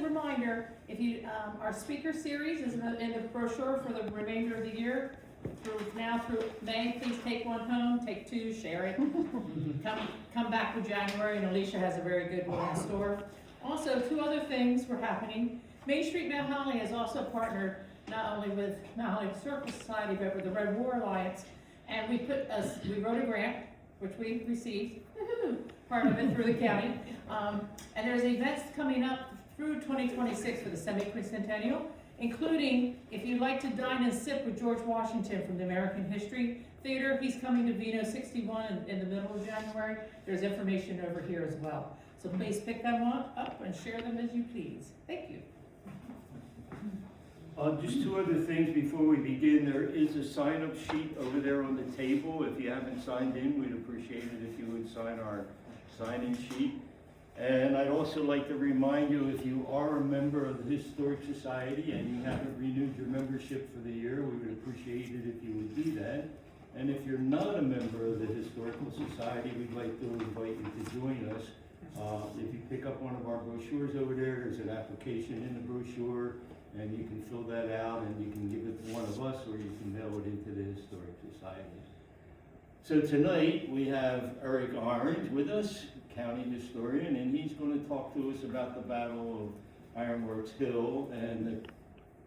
reminder, if you, our speaker series is in the brochure for the remainder of the year. Through May, please take one home, take two, share it. Come back for January, and Alicia has a very good one in store. Also, two other things were happening. Main Street Mount Holly has also partnered not only with Mount Holly Historical Society, but with the Red War Alliance, and we wrote a grant, which we received, part of it through the county, and there's events coming up through 2026 for the semi-quincentennial, including, if you'd like to dine and sip with George Washington from the American History Theater, he's coming to Vino 61 in the middle of January. There's information over here as well. So please pick them up and share them as you please. Thank you. Just two other things before we begin. There is a sign-up sheet over there on the table. If you haven't signed in, we'd appreciate it if you would sign our sign-in sheet. And I'd also like to remind you, if you are a member of the Historic Society and you haven't renewed your membership for the year, we would appreciate it if you would do that. And if you're not a member of the Historical Society, we'd like to invite you to join us. If you pick up one of our brochures over there, there's an application in the brochure, and you can fill that out and you can give it to one of us, or you can mail it into the Historic Society. So tonight we have Eric Orange with us, county historian, and he's going to talk to us about the Battle of Ironworks Hill and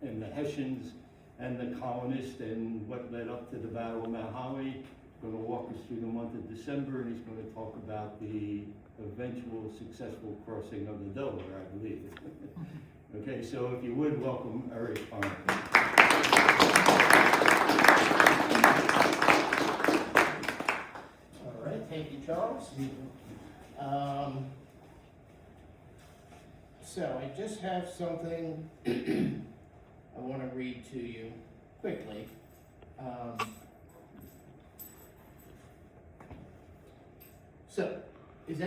the Hessians and the colonists and what led up to the Battle of Mount Holly. He's going to walk us through the month of December, and he's going to talk about the eventual successful crossing of the Delaware, I believe. Okay, so if you would, welcome Eric Orange. All right, thank you, Charles. So I just have something I want to read to you quickly. So, is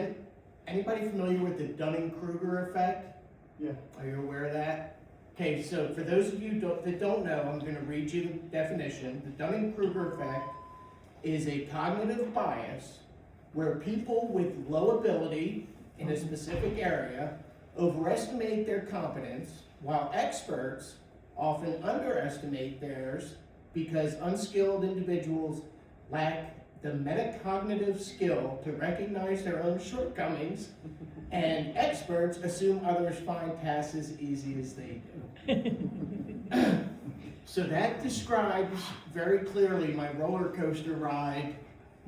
anybody familiar with the Dunning-Kruger effect? Yeah. Are you aware of that? Okay, so for those of you that don't know, I'm going to read you the definition. The Dunning-Kruger effect is a cognitive bias where people with low ability in a specific area overestimate their competence, while experts often underestimate theirs because unskilled individuals lack the metacognitive skill to recognize their own shortcomings, and experts assume others find tasks as easy as they do. So that describes very clearly my roller coaster ride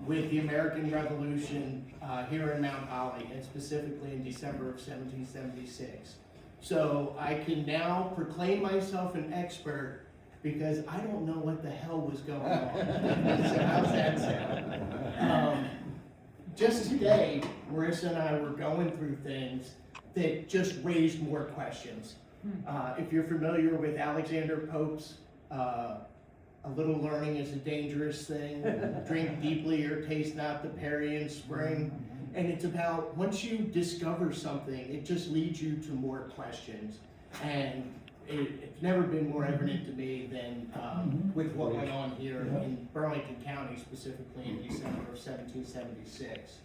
with the American Revolution here in Mount Holly, and specifically in December of 1776. So I can now proclaim myself an expert because I don't know what the hell was going on. So how's that sound? Just today, Marissa and I were going through things that just raised more questions. If you're familiar with Alexander Pope's a little learning is a dangerous thing, drink deeply or taste not the Perry in spring. And it's about, once you discover something, it just leads you to more questions. And it's never been more evident to me than with what went on here in Burlington County, specifically in December of 1776.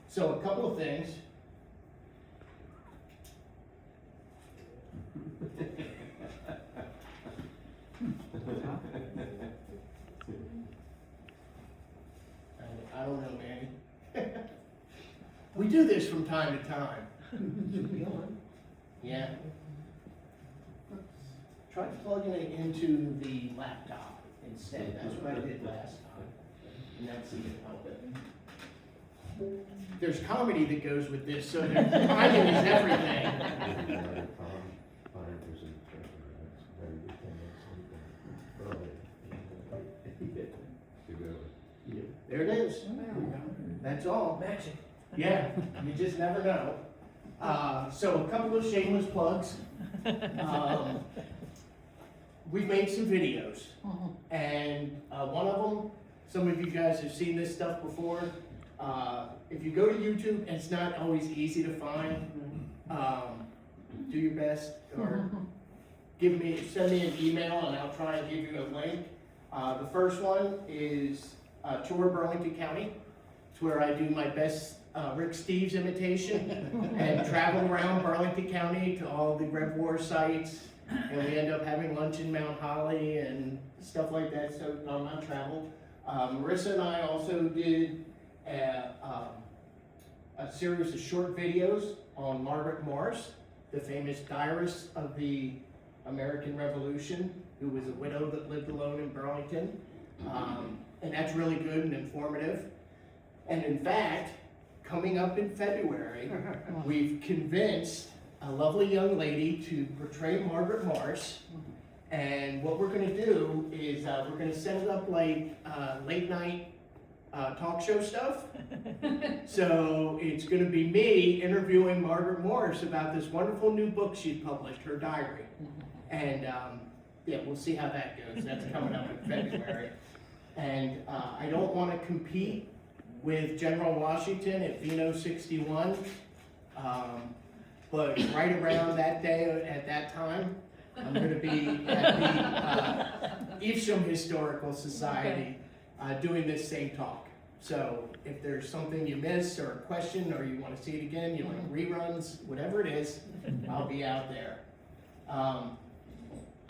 So a couple of things. I don't know, man. We do this from time to time. Yeah. Try plugging it into the laptop instead. That's what I did last time. And that seemed to help it. There's comedy that goes with this, so timing is everything. There it is. That's all. Magic. Yeah, you just never know. So a couple of shameless plugs. We've made some videos, and one of them, some of you guys have seen this stuff before. If you go to YouTube, and it's not always easy to find, do your best, or send me an email, and I'll try and give you a link. The first one is Tour Burlington County. It's where I do my best Rick Steves imitation and travel around Burlington County to all the Rev War sites. And we end up having lunch in Mount Holly and stuff like that, so Mount Travel. Marissa and I also did a series of short videos on Margaret Morse, the famous diarist of the American Revolution, who was a widow that lived alone in Burlington. And that's really good and informative. And in fact, coming up in February, we've convinced a lovely young lady to portray Margaret Morse. And what we're gonna do is we're gonna set it up like late night talk show stuff. So it's gonna be me interviewing Margaret Morse about this wonderful new book she published, her diary. And yeah, we'll see how that goes. That's coming up in February. And I don't wanna compete with General Washington at Vino 61. But right around that day, at that time, I'm going to be at the Evesham Historical Society doing this same talk. So if there's something you missed or a question or you want to see it again, you like reruns, whatever it is, I'll be out there.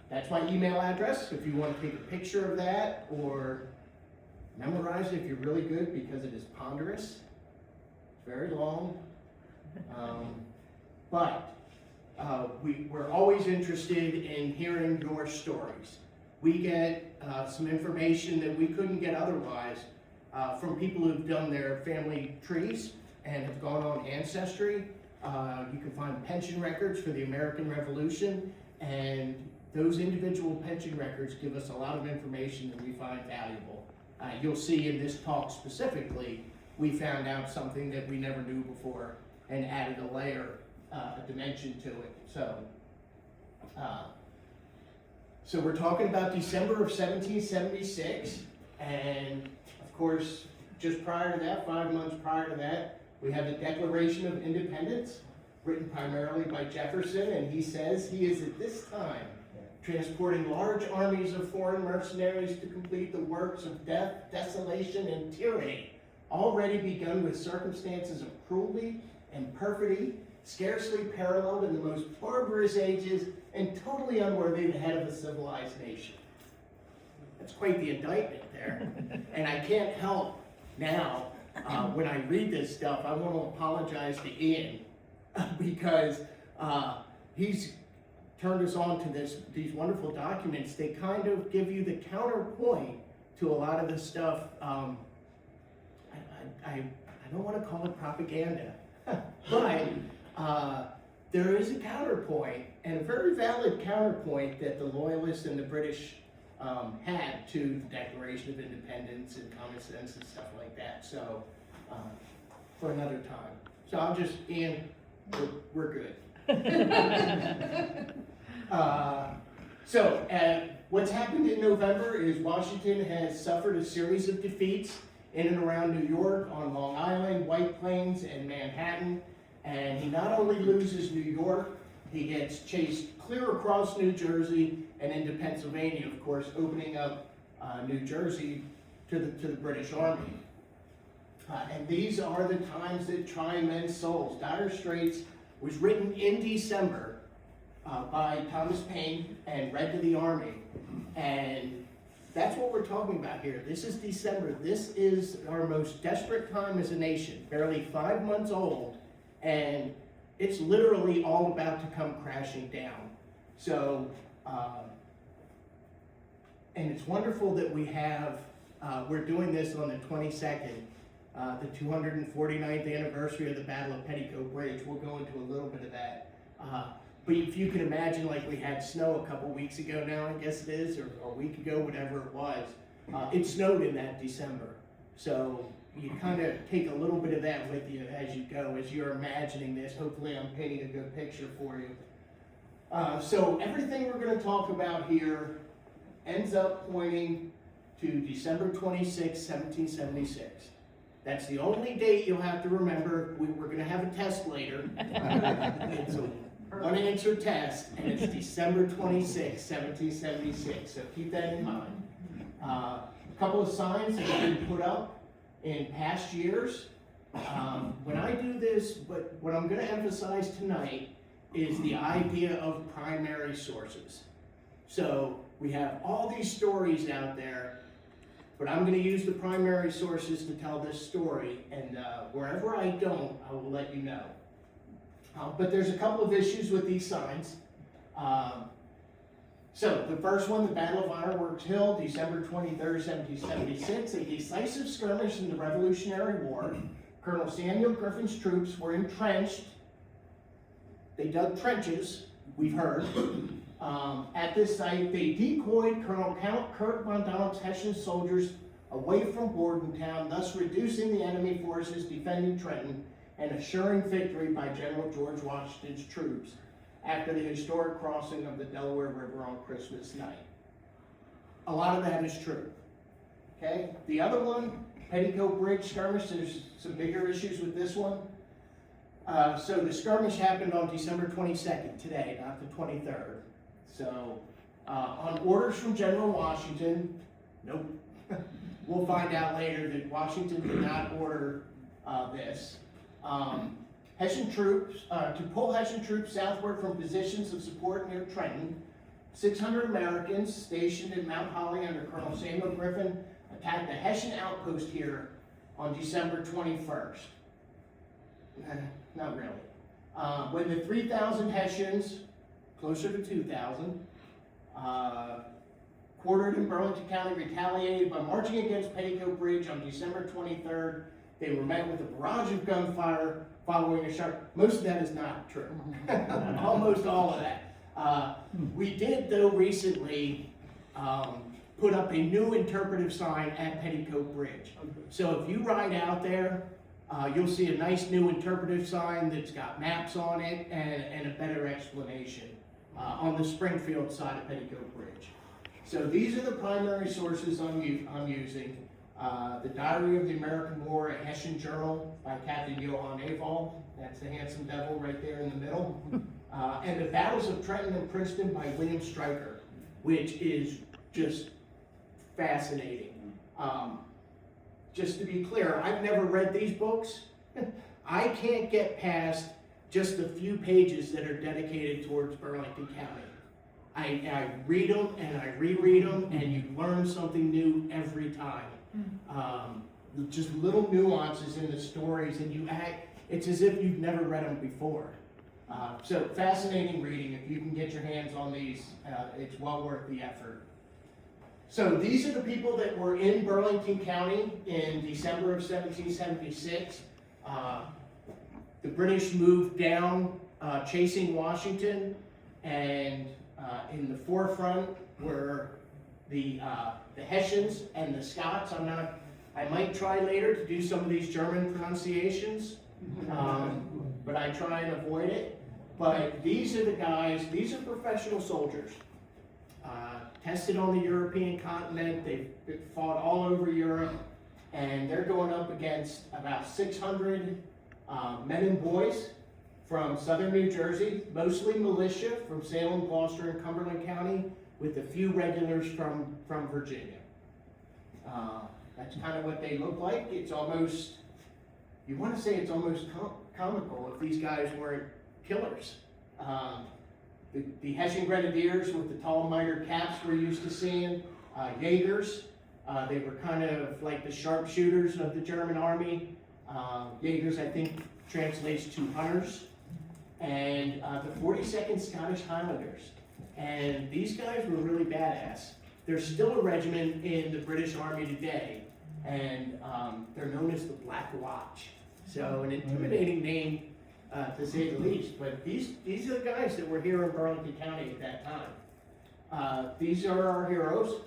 That's my email address if you want to take a picture of that or memorize it if you're really good because it is ponderous. It's very long. But we're always interested in hearing your stories. We get some information that we couldn't get otherwise from people who've done their family trees and have gone on Ancestry. You can find pension records for the American Revolution, and those individual pension records give us a lot of information that we find valuable. You'll see in this talk specifically, we found out something that we never knew before and added a layer, a dimension to it. So we're talking about December of 1776, and of course, just prior to that, 5 months prior to that, we have the Declaration of Independence, written primarily by Jefferson, and he says he is at this time transporting large armies of foreign mercenaries to complete the works of death, desolation, and tyranny, already begun with circumstances of cruelty and perfidy, scarcely paralleled in the most barbarous ages, and totally unworthy the head of a civilized nation. That's quite the indictment there. And I can't help now, when I read this stuff, I want to apologize to Ian, because he's turned us on to these wonderful documents. They kind of give you the counterpoint to a lot of this stuff. I don't want to call it propaganda, but there is a counterpoint, and a very valid counterpoint, that the Loyalists and the British had to the Declaration of Independence and common sense and stuff like that. So, for another time. So I'll just, Ian, we're good. What's happened in November is Washington has suffered a series of defeats in and around New York, on Long Island, White Plains, and Manhattan. And he not only loses New York, he gets chased clear across New Jersey and into Pennsylvania, of course, opening up New Jersey to the British Army. And these are the times that try men's souls. Dire Straits was written in December by Thomas Paine and read to the Army. And that's what we're talking about here. This is December. This is our most desperate time as a nation, barely 5 months old, and it's literally all about to come crashing down. So, and it's wonderful that we have, we're doing this on the 22nd, the 249th anniversary of the Battle of Petticoat Bridge. We'll go into a little bit of that. But if you can imagine, like we had snow a couple weeks ago now, I guess it is, or a week ago, whatever it was. It snowed in that December. So you kind of take a little bit of that with you as you go, as you're imagining this. Hopefully I'm painting a good picture for you. So everything we're going to talk about here ends up pointing to December 26, 1776. That's the only date you'll have to remember. We're going to have a test later. It's a one-answer test, and it's December 26, 1776. So keep that in mind. A couple of signs that have been put up in past years. When I do this, but what I'm gonna emphasize tonight is the idea of primary sources. So we have all these stories out there, but I'm gonna use the primary sources to tell this story, and wherever I don't, I will let you know. But there's a couple of issues with these signs. So the first one, the Battle of Ironworks Hill, December 23rd, 1776, a decisive skirmish in the Revolutionary War. Colonel Samuel Griffin's troops were entrenched. They dug trenches, we've heard. At this site, they decoyed Colonel Count Kurt von Donald's Hessian soldiers away from Bordentown, thus reducing the enemy forces defending Trenton and assuring victory by General George Washington's troops after the historic crossing of the Delaware River on Christmas night. A lot of that is true. Okay? The other one, Petticoat Bridge skirmish, there's some bigger issues with this one. So the skirmish happened on December 22nd, today, not the 23rd. So, on orders from General Washington, nope. We'll find out later that Washington did not order this. Hessian troops, to pull Hessian troops southward from positions of support near Trenton, 600 Americans stationed in Mount Holly under Colonel Samuel Griffin attacked a Hessian outpost here on December 21st. Not really. When the 3,000 Hessians, closer to 2,000, quartered in Burlington County, retaliated by marching against Petticoat Bridge on December 23rd. They were met with a barrage of gunfire following a sharp. Most of that is not true. Almost all of that. We did, though, recently put up a new interpretive sign at Petticoat Bridge. So if you ride out there, you'll see a nice new interpretive sign that's got maps on it and a better explanation on the Springfield side of Petticoat Bridge. So these are the primary sources I'm using. The Diary of the American War, a Hessian Journal by Captain Johann Aval. That's the handsome devil right there in the middle. And the Battles of Trenton and Princeton by William Stryker, which is just fascinating. Just to be clear, I've never read these books. I can't get past just a few pages that are dedicated towards Burlington County. I read them and I reread them, and you learn something new every time. Just little nuances in the stories, and it's as if you've never read them before. So fascinating reading. If you can get your hands on these, it's well worth the effort. So these are the people that were in Burlington County in December of 1776. The British moved down chasing Washington, and in the forefront were the Hessians and the Scots. I might try later to do some of these German pronunciations, but I try and avoid it. But these are the guys, these are professional soldiers. Tested on the European continent, they've fought all over Europe, and they're going up against about 600 men and boys from southern New Jersey, mostly militia from Salem, Gloucester, and Cumberland County, with a few regulars from Virginia. That's kind of what they look like. It's almost, you want to say it's almost comical if these guys weren't killers. The Hessian Grenadiers with the tall miter caps we're used to seeing, Jaegers, they were kind of like the sharpshooters of the German army. Jaegers, I think, translates to hunters. And the 42nd Scottish Highlanders. And these guys were really badass. There's still a regiment in the British Army today, and they're known as the Black Watch. So an intimidating name, to say the least. But these are the guys that were here in Burlington County at that time. These are our heroes.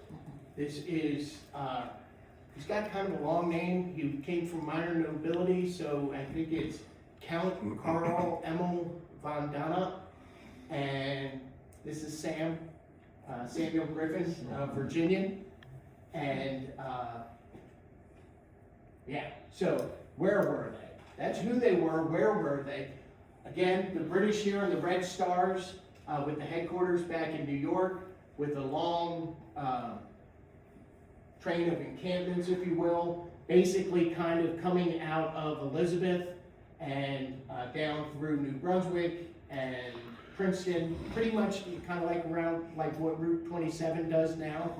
This is, he's got kind of a long name. He came from minor nobility, so I think it's Count Karl Emil von Donat. And this is Samuel Griffin, Virginian. And yeah, so where were they? That's who they were. Where were they? Again, the British here in the Red Stars, with the headquarters back in New York, with a long train of encampments, if you will. basically kind of coming out of Elizabeth and down through New Brunswick and Princeton, pretty much kind of like around like what Route 27 does now.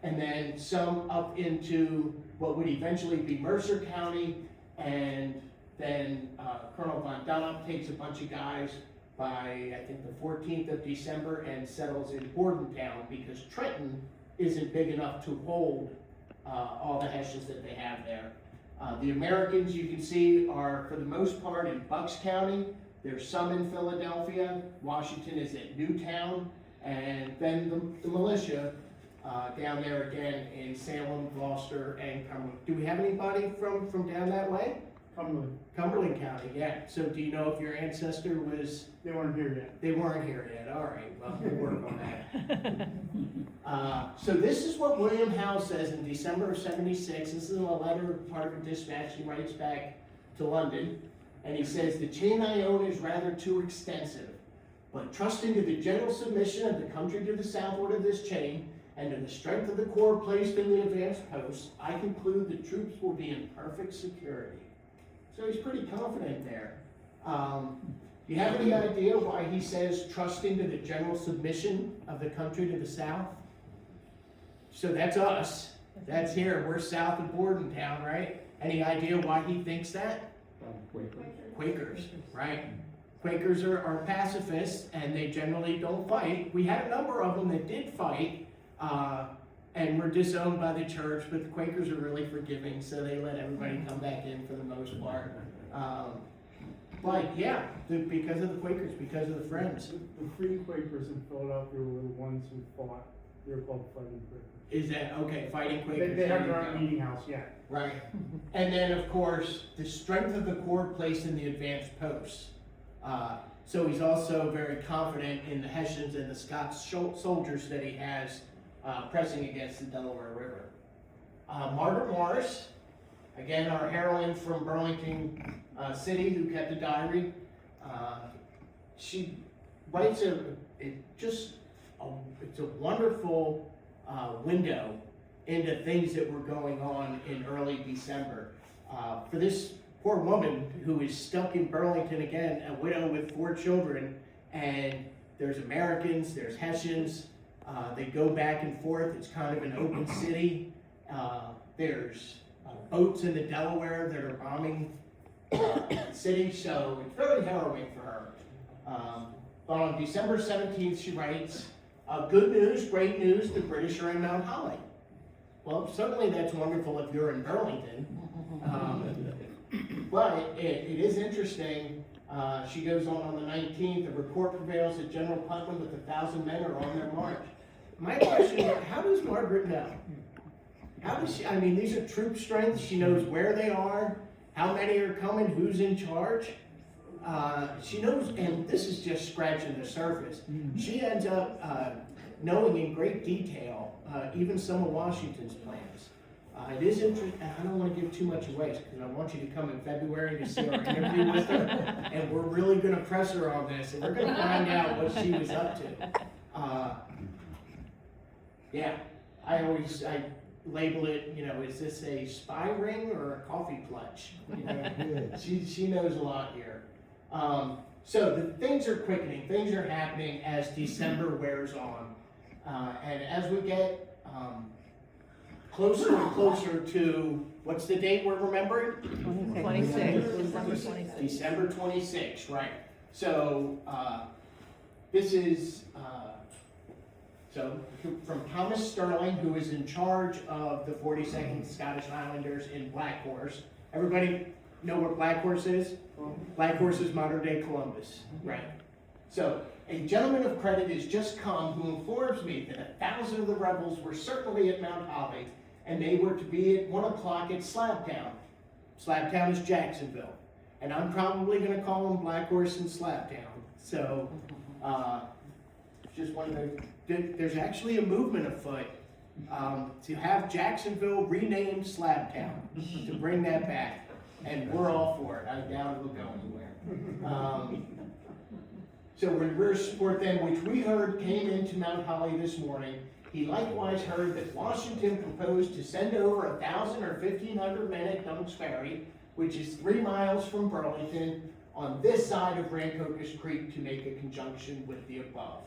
And then some up into what would eventually be Mercer County, and then Colonel Von Donop takes a bunch of guys by, I think, the 14th of December and settles in Bordentown because Trenton isn't big enough to hold all the Hessians that they have there. The Americans, you can see, are for the most part in Bucks County. There's some in Philadelphia. Washington is at Newtown, and then the militia down there again in Salem, Gloucester, and Cumberland. Do we have anybody from down that way? Cumberland County, yeah. So do you know if your ancestor was? They weren't here yet. They weren't here yet, all right, well, we'll work on that. So this is what William Howe says in December of '76. This is a letter, part of a dispatch he writes back to London. And he says, "The chain I own is rather too extensive, but trusting to the general submission of the country to the southward of this chain, and to the strength of the corps placed in the advanced posts, I conclude the troops will be in perfect security." So he's pretty confident there. Do you have any idea why he says trusting to the general submission of the country to the south? So that's us. That's here. We're south of Bordentown, right? Any idea why he thinks that? Quakers, right? Quakers are pacifists, and they generally don't fight. We had a number of them that did fight, and were disowned by the church, but the Quakers are really forgiving, so they let everybody come back in for the most part. But yeah, because of the Quakers, because of the Friends. The Free Quakers in Philadelphia were the ones who fought. They were called Fighting Quakers. Is that, okay, Fighting Quakers? They have their own meeting house, yeah. Right. And then, of course, the strength of the corps placed in the advanced posts. So he's also very confident in the Hessians and the Scots soldiers that he has pressing against the Delaware River. Margaret Morris, again, our heroine from Burlington City who kept a diary. She writes it's a wonderful window into things that were going on in early December. For this poor woman who is stuck in Burlington again, a widow with 4 children, and there's Americans, there's Hessians, they go back and forth, it's kind of an open city. There's boats in the Delaware that are bombing the city, so it's very harrowing for her. But on December 17th, she writes, "Good news, great news, the British are in Mount Holly." Well, certainly that's wonderful if you're in Burlington. But it is interesting. She goes on the 19th, "The report prevails that General Putnam with 1,000 men are on their march." My question is, how does Margaret know? How does she, I mean, these are troop strengths. She knows where they are, how many are coming, who's in charge. She knows, and this is just scratching the surface. She ends up knowing in great detail even some of Washington's plans. It is interesting. I don't want to give too much away because I want you to come in February to see our interview with her, and we're really going to press her on this, and we're going to find out what she was up to. Yeah, I label it, is this a spy ring or a coffee clutch? She knows a lot here. So the things are quickening, things are happening as December wears on. And as we get closer and closer to, what's the date we're remembering? 26, December 26. December 26, right. So this is, so from Thomas Sterling, who is in charge of the 42nd Scottish Highlanders in Black Horse. Everybody know what Black Horse is? Black Horse is modern day Columbus, right. So a gentleman of credit has just come who informs me that 1,000 of the rebels were certainly at Mount Holly, and they were to be at 1 o'clock at Slabtown. Slabtown is Jacksonville, and I'm probably going to call them Black Horse and Slabtown. So just wanted to, there's actually a movement afoot to have Jacksonville renamed Slabtown, to bring that back, and we're all for it. I doubt it will go anywhere. So we're to support them, which we heard came into Mount Holly this morning. He likewise heard that Washington proposed to send over 1,000 or 1,500 men at Dunk's Ferry, which is 3 miles from Burlington, on this side of Rancocas Creek to make a conjunction with the above.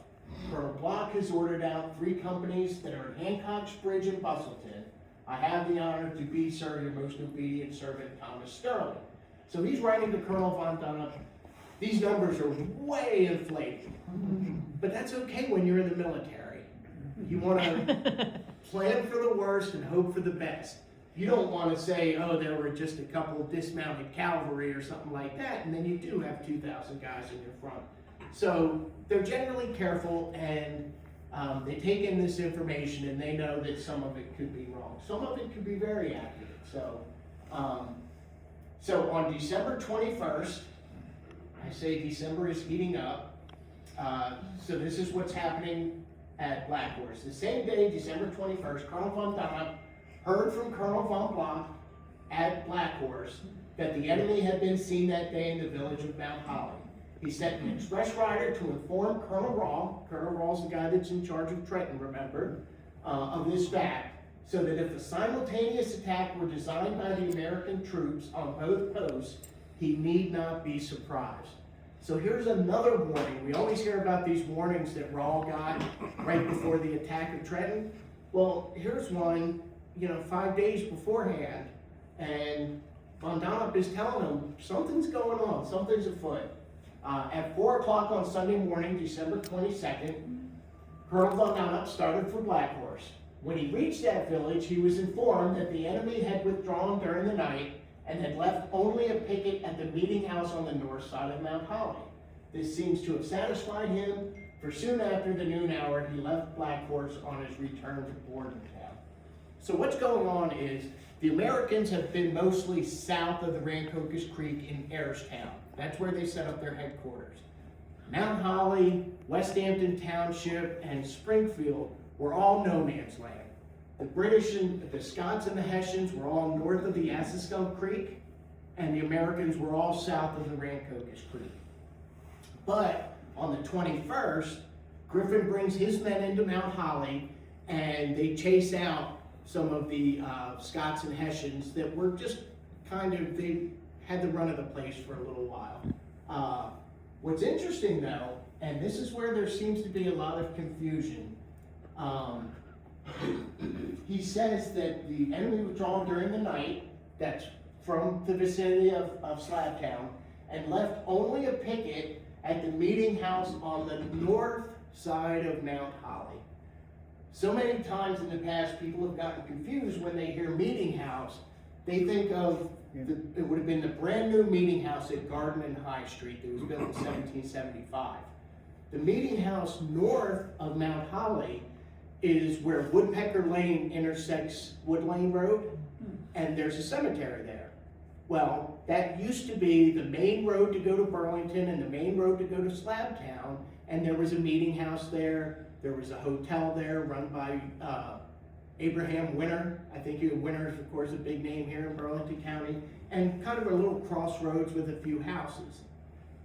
Colonel Block has ordered out 3 companies that are at Hancock's Bridge in Bustleton. I have the honor to be, sir, your most obedient servant, Thomas Sterling. So he's writing to Colonel Von Dunham. These numbers are way inflated, but that's okay when you're in the military. You want to plan for the worst and hope for the best. You don't want to say, oh, there were just a couple dismounted cavalry or something like that, and then you do have 2,000 guys in your front. So they're generally careful, and they take in this information, and they know that some of it could be wrong. Some of it could be very accurate. So on December 21st, I say December is heating up. So this is what's happening at Black Horse. The same day, December 21st, Colonel Von Dunham heard from Colonel Von Block at Black Horse that the enemy had been seen that day in the village of Mount Holly. He sent an express rider to inform Colonel Rawl. Colonel Raw's the guy that's in charge of Trenton, remember, of this fact, so that if a simultaneous attack were designed by the American troops on both posts, he need not be surprised. So here's another warning. We always hear about these warnings that Rawl got right before the attack of Trenton. Well, here's one, 5 days beforehand, and Von Donop is telling him something's going on, something's afoot. At 4 o'clock on Sunday morning, December 22nd, Colonel Von Donop started for Black Horse. When he reached that village, he was informed that the enemy had withdrawn during the night and had left only a picket at the meeting house on the north side of Mount Holly. This seems to have satisfied him, for soon after the noon hour, he left Black Horse on his return to Bordentown. So what's going on is the Americans have been mostly south of the Rancocas Creek in Ayerstown. That's where they set up their headquarters. Mount Holly, West Hampton Township, and Springfield were all no man's land. The British and the Scots and the Hessians were all north of the Assaskunk Creek, and the Americans were all south of the Rancocas Creek. But on the 21st, Griffin brings his men into Mount Holly, and they chase out some of the Scots and Hessians that were just they had the run of the place for a little while. What's interesting though, and this is where there seems to be a lot of confusion, he says that the enemy withdrawn during the night, that's from the vicinity of Slabtown, and left only a picket at the meeting house on the north side of Mount Holly. So many times in the past, people have gotten confused when they hear meeting house. They think of, it would have been the brand new meeting house at Garden and High Street that was built in 1775. The meeting house north of Mount Holly is where Woodpecker Lane intersects Wood Lane Road, and there's a cemetery there. Well, that used to be the main road to go to Burlington and the main road to go to Slabtown, and there was a meeting house there. There was a hotel there run by Abraham Winter. I think Winter is, of course, a big name here in Burlington County, and kind of a little crossroads with a few houses.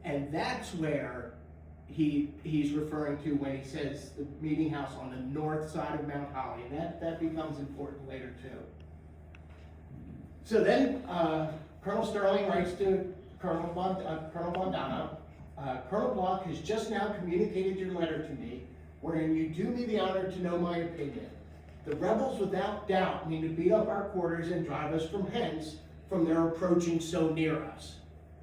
And that's where he's referring to when he says the meeting house on the north side of Mount Holly, and that becomes important later too. So then Colonel Sterling writes to Colonel Von Donop, Colonel Block has just now communicated your letter to me, wherein you do me the honor to know my opinion. The rebels without doubt mean to beat up our quarters and drive us from hence, from their approaching so near us.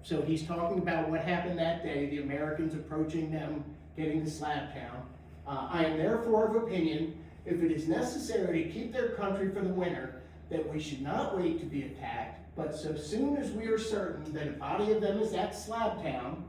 So he's talking about what happened that day, the Americans approaching them, getting to Slabtown. I am therefore of opinion, if it is necessary to keep their country for the winter, that we should not wait to be attacked, but so soon as we are certain that a body of them is at Slabtown,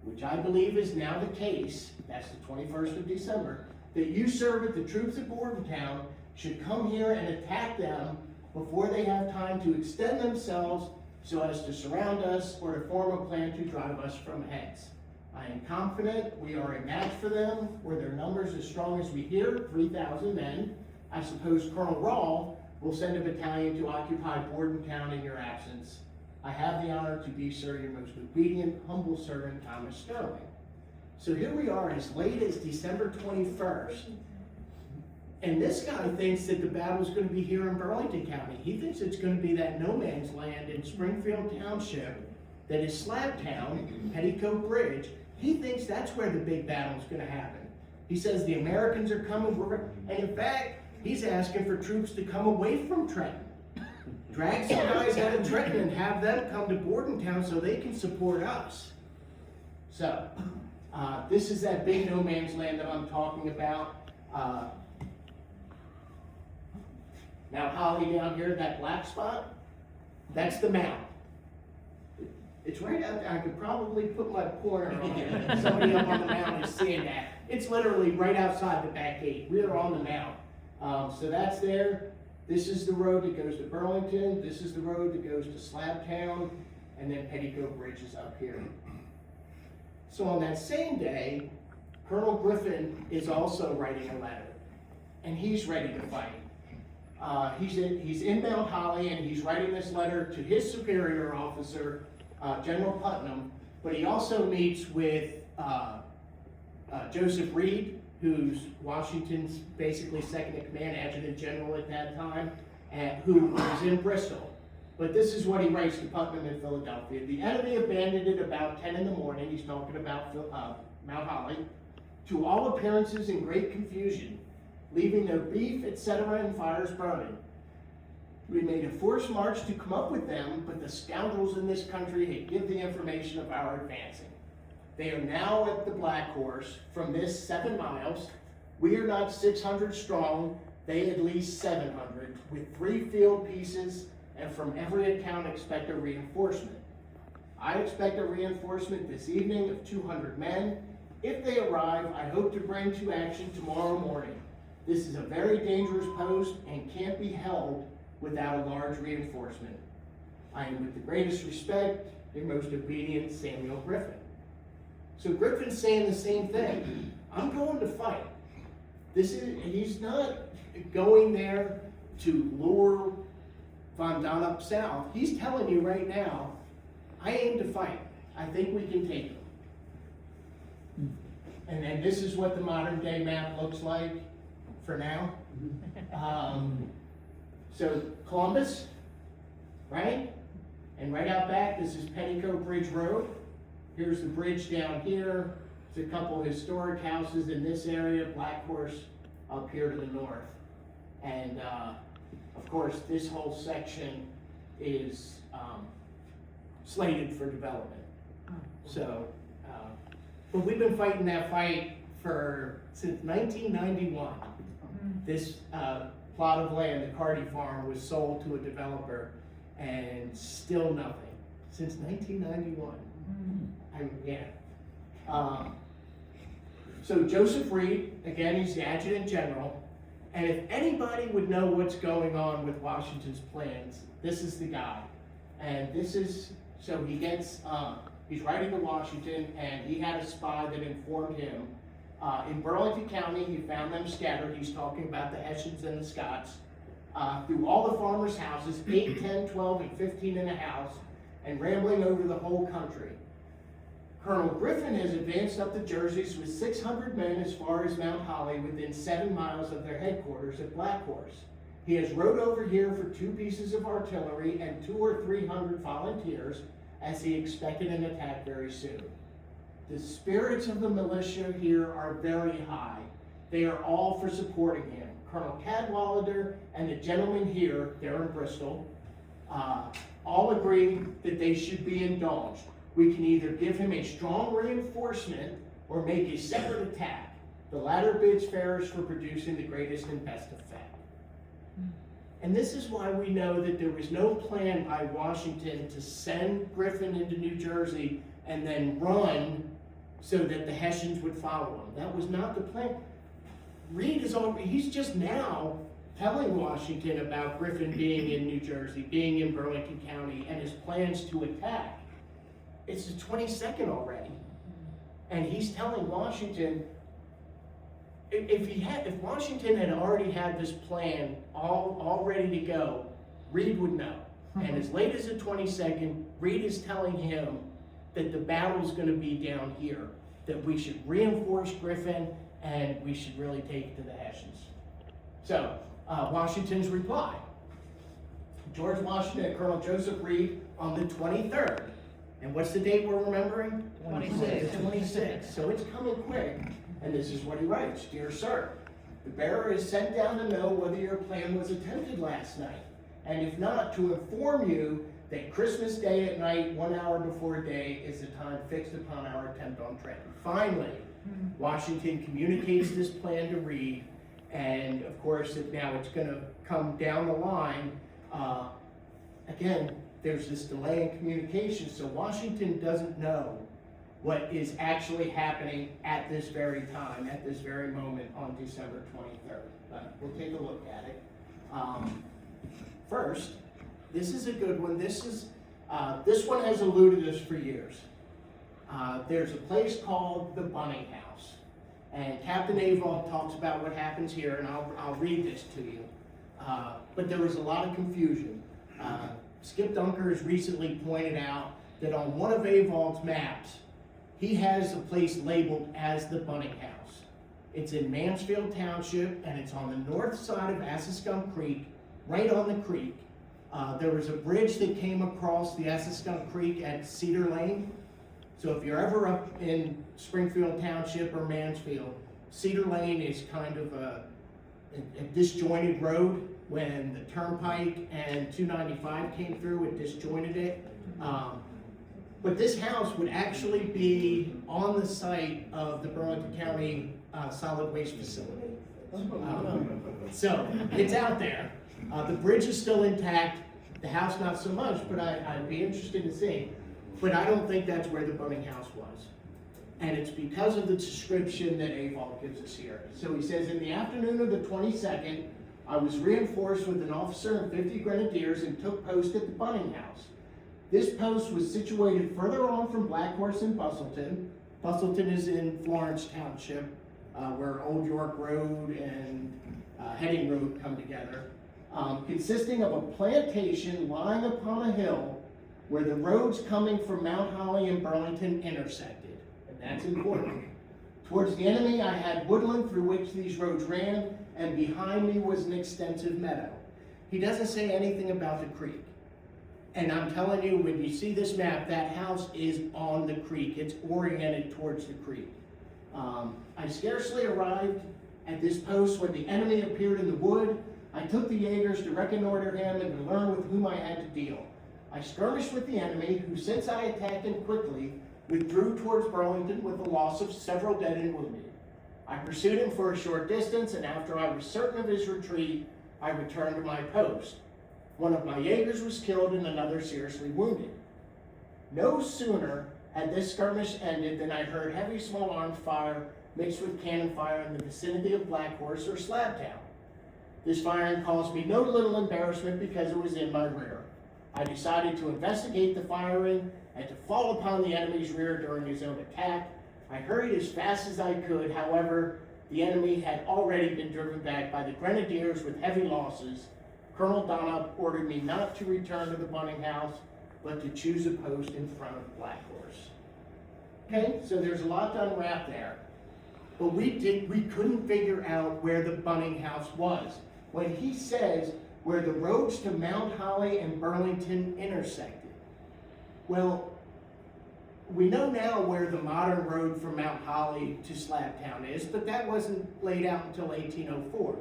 which I believe is now the case, that's the 21st of December, that you, sir, with the troops at Bordentown, should come here and attack them before they have time to extend themselves so as to surround us or to form a plan to drive us from hence. I am confident we are a match for them, were their numbers as strong as we hear, 3,000 men. I suppose Colonel Rawl will send a battalion to occupy Bordentown in your absence. I have the honor to be, sir, your most obedient, humble servant, Thomas Sterling. So here we are, as late as December 21st, And this guy thinks that the battle's gonna be here in Burlington County. He thinks it's gonna be that no man's land in Springfield Township that is Slab Town, Petticoat Bridge. He thinks that's where the big battle's gonna happen. He says the Americans are coming, and in fact, he's asking for troops to come away from Trenton. Drag some guys out of Trenton and have them come to Bordentown so they can support us. So, this is that big no man's land that I'm talking about. Mount Holly down here, that black spot, that's the mount. It's right out there. I could probably put my pointer on it. Somebody up on the mountain is seeing that. It's literally right outside the back gate. We're on the mount. So that's there. This is the road that goes to Burlington. This is the road that goes to Slab Town. And then Petticoat Bridge is up here. So on that same day, Colonel Griffin is also writing a letter. And he's ready to fight. He's in Mount Holly, and he's writing this letter to his superior officer, General Putnam, but he also meets with Joseph Reed, who's Washington's basically second in command, adjutant general at that time, and who was in Bristol. But this is what he writes to Putnam in Philadelphia. The enemy abandoned it about 10 in the morning. He's talking about Mount Holly. To all appearances in great confusion, leaving their beef, etc., and fires burning. We made a forced march to come up with them, but the scoundrels in this country had given the information of our advancing. They are now at the Black Horse. From this 7 miles, we are not 600 strong, they at least 700, with 3 field pieces, and from every account expect a reinforcement. I expect a reinforcement this evening of 200 men. If they arrive, I hope to bring to action tomorrow morning. This is a very dangerous post and can't be held without a large reinforcement. I am with the greatest respect, your most obedient Samuel Griffin. So Griffin's saying the same thing. I'm going to fight. He's not going there to lure Von Donop south. He's telling you right now, I aim to fight. I think we can take him. And then this is what the modern day map looks like for now. So Columbus, right? And right out back, this is Petticoat Bridge Road. Here's the bridge down here. There's a couple historic houses in this area, Black Horse up here to the north. And of course, this whole section is slated for development. So, but we've been fighting that fight since 1991. This plot of land, the Carty Farm, was sold to a developer, and still nothing since 1991. So Joseph Reed, again, he's the adjutant general, and if anybody would know what's going on with Washington's plans, this is the guy. And this is, so he gets, he's writing to Washington, and he had a spy that informed him. In Burlington County, he found them scattered. He's talking about the Hessians and the Scots. Through all the farmers' houses, 8, 10, 12, and 15 in a house, and rambling over the whole country. Colonel Griffin has advanced up the Jerseys with 600 men as far as Mount Holly, within 7 miles of their headquarters at Black Horse. He has rode over here for 2 pieces of artillery and 200 or 300 volunteers, as he expected an attack very soon. The spirits of the militia here are very high. They are all for supporting him. Colonel Cadwalader and the gentlemen here, they're in Bristol, all agree that they should be indulged. We can either give him a strong reinforcement or make a separate attack. The latter bids fairest for producing the greatest and best effect. And this is why we know that there was no plan by Washington to send Griffin into New Jersey and then run so that the Hessians would follow him. That was not the plan. Reed he's just now telling Washington about Griffin being in New Jersey, being in Burlington County, and his plans to attack. It's the 22nd already. And he's telling Washington, if Washington had already had this plan all ready to go, Reed would know. And as late as the 22nd, Reed is telling him that the battle's gonna be down here, that we should reinforce Griffin and we should really take it to the Hessians. So, Washington's reply. George Washington and Colonel Joseph Reed on the 23rd. And what's the date we're remembering? 26. The 26th. So it's coming quick. And this is what he writes. Dear sir, the bearer is sent down to know whether your plan was attempted last night. And if not, to inform you that Christmas Day at night, 1 hour before day, is the time fixed upon our attempt on Trenton. Finally, Washington communicates this plan to Reed. And of course, now it's going to come down the line. Again, there's this delay in communication, so Washington doesn't know what is actually happening at this very time, at this very moment on December 23rd. But we'll take a look at it. First, this is a good one. This one has eluded us for years. There's a place called the Bunning House. And Captain Avon talks about what happens here, and I'll read this to you. But there was a lot of confusion. Skip Dunker has recently pointed out that on one of Avon's maps, he has a place labeled as the Bunning House. It's in Mansfield Township, and it's on the north side of Assaskunk Creek, right on the creek. There was a bridge that came across the Assaskunk Creek at Cedar Lane. So if you're ever up in Springfield Township or Mansfield, Cedar Lane is kind of a disjointed road. When the Turnpike and 295 came through, it disjointed it. But this house would actually be on the site of the Burlington County Solid Waste Facility. So it's out there. The bridge is still intact, the house not so much, but I'd be interested in seeing. But I don't think that's where the Bunning House was. And it's because of the description that Avon gives us here. So he says, in the afternoon of the 22nd, I was reinforced with an officer and 50 grenadiers and took post at the Bunning House. This post was situated further on from Black Horse and Bustleton. Bustleton is in Florence Township, where Old York Road and Heading Road come together, consisting of a plantation lying upon a hill where the roads coming from Mount Holly and Burlington intersected, and that's important. Towards the enemy, I had woodland through which these roads ran, and behind me was an extensive meadow. He doesn't say anything about the creek. And I'm telling you, when you see this map, that house is on the creek. It's oriented towards the creek. I scarcely arrived at this post when the enemy appeared in the wood. I took the Jaegers to reconnoiter him and to learn with whom I had to deal. I skirmished with the enemy, who, since I attacked him quickly, withdrew towards Burlington with the loss of several dead and wounded. I pursued him for a short distance, and after I was certain of his retreat, I returned to my post. One of my Jaegers was killed and another seriously wounded. No sooner had this skirmish ended than I heard heavy small arms fire mixed with cannon fire in the vicinity of Black Horse or Slabtown. This firing caused me no little embarrassment because it was in my rear. I decided to investigate the firing and to fall upon the enemy's rear during his own attack. I hurried as fast as I could. However, the enemy had already been driven back by the grenadiers with heavy losses. Colonel Donop ordered me not to return to the Bunning House, but to choose a post in front of Black Horse. Okay, so there's a lot to unwrap there. But we couldn't figure out where the Bunning House was. When he says where the roads to Mount Holly and Burlington intersected, well, we know now where the modern road from Mount Holly to Slabtown is, but that wasn't laid out until 1804.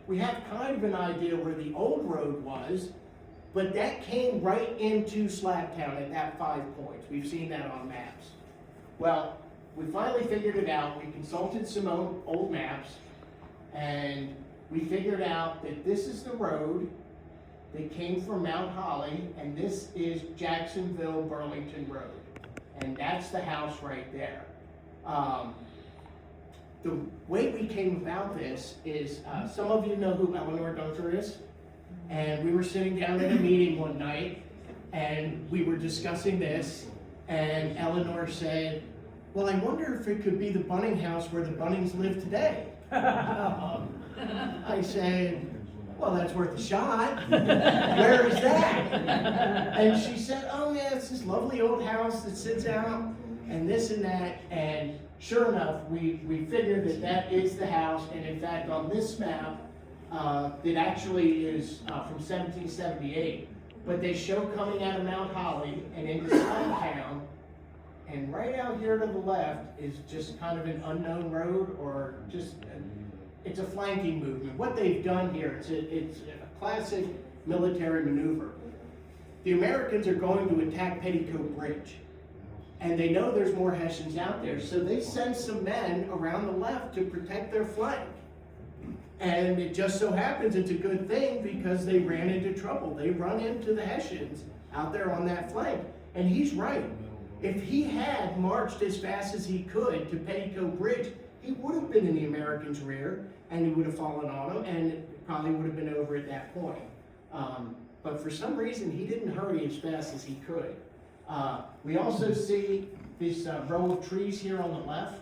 We have kind of an idea where the old road was, but that came right into Slabtown at that 5 points. We've seen that on maps. Well, we finally figured it out. We consulted some old maps, and we figured out that this is the road that came from Mount Holly, and this is Jacksonville Burlington Road. And that's the house right there. The way we came about this is, some of you know who Eleanor Dunker is, and we were sitting down at a meeting one night, and we were discussing this, and Eleanor said, well, I wonder if it could be the Bunning House where the Bunnings live today. I said, well, that's worth a shot. Where is that? And she said, oh yeah, it's this lovely old house that sits out, and this and that. And sure enough, we figured that that is the house. And in fact, on this map, that actually is from 1778. But they show coming out of Mount Holly and into Town, and right out here to the left is just kind of an unknown road, or just, it's a flanking movement. What they've done here, it's a classic military maneuver. The Americans are going to attack Petticoat Bridge, and they know there's more Hessians out there, so they send some men around the left to protect their flank. And it just so happens it's a good thing, because they ran into trouble. They run into the Hessians out there on that flank. And he's right. If he had marched as fast as he could to Petticoat Bridge, he would have been in the Americans' rear, and he would have fallen on them, and it probably would have been over at that point. But for some reason, he didn't hurry as fast as he could. We also see this row of trees here on the left.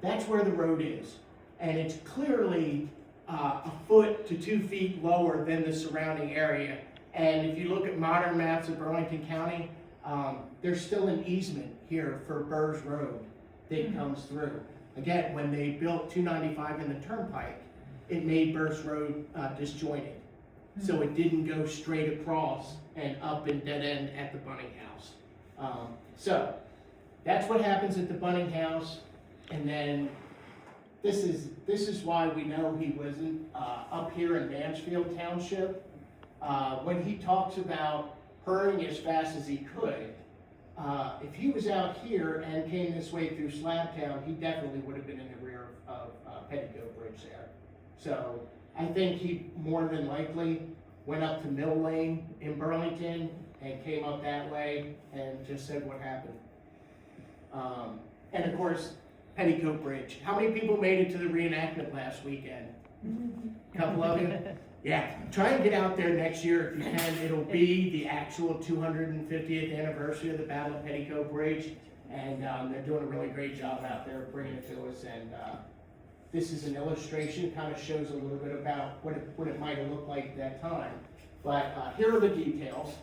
That's where the road is. And it's clearly a foot to 2 feet lower than the surrounding area. And if you look at modern maps of Burlington County, there's still an easement here for Burrs Road that comes through. Again, when they built 295 in the Turnpike, it made Burrs Road disjointed. So it didn't go straight across and up and dead end at the Bunning House. So that's what happens at the Bunning House. And then this is why we know he wasn't up here in Mansfield Township. When he talks about hurrying as fast as he could, if he was out here and came this way through Slabtown, he definitely would have been in the rear of Petticoat Bridge there. So I think he more than likely went up to Mill Lane in Burlington and came up that way and just said what happened. And of course, Petticoat Bridge. How many people made it to the reenactment last weekend? A couple of you? Yeah, try and get out there next year if you can. It'll be the actual 250th anniversary of the Battle of Petticoat Bridge, and they're doing a really great job out there bringing it to us. And this is an illustration, kind of shows a little bit about what it might have looked like at that time. But here are the details.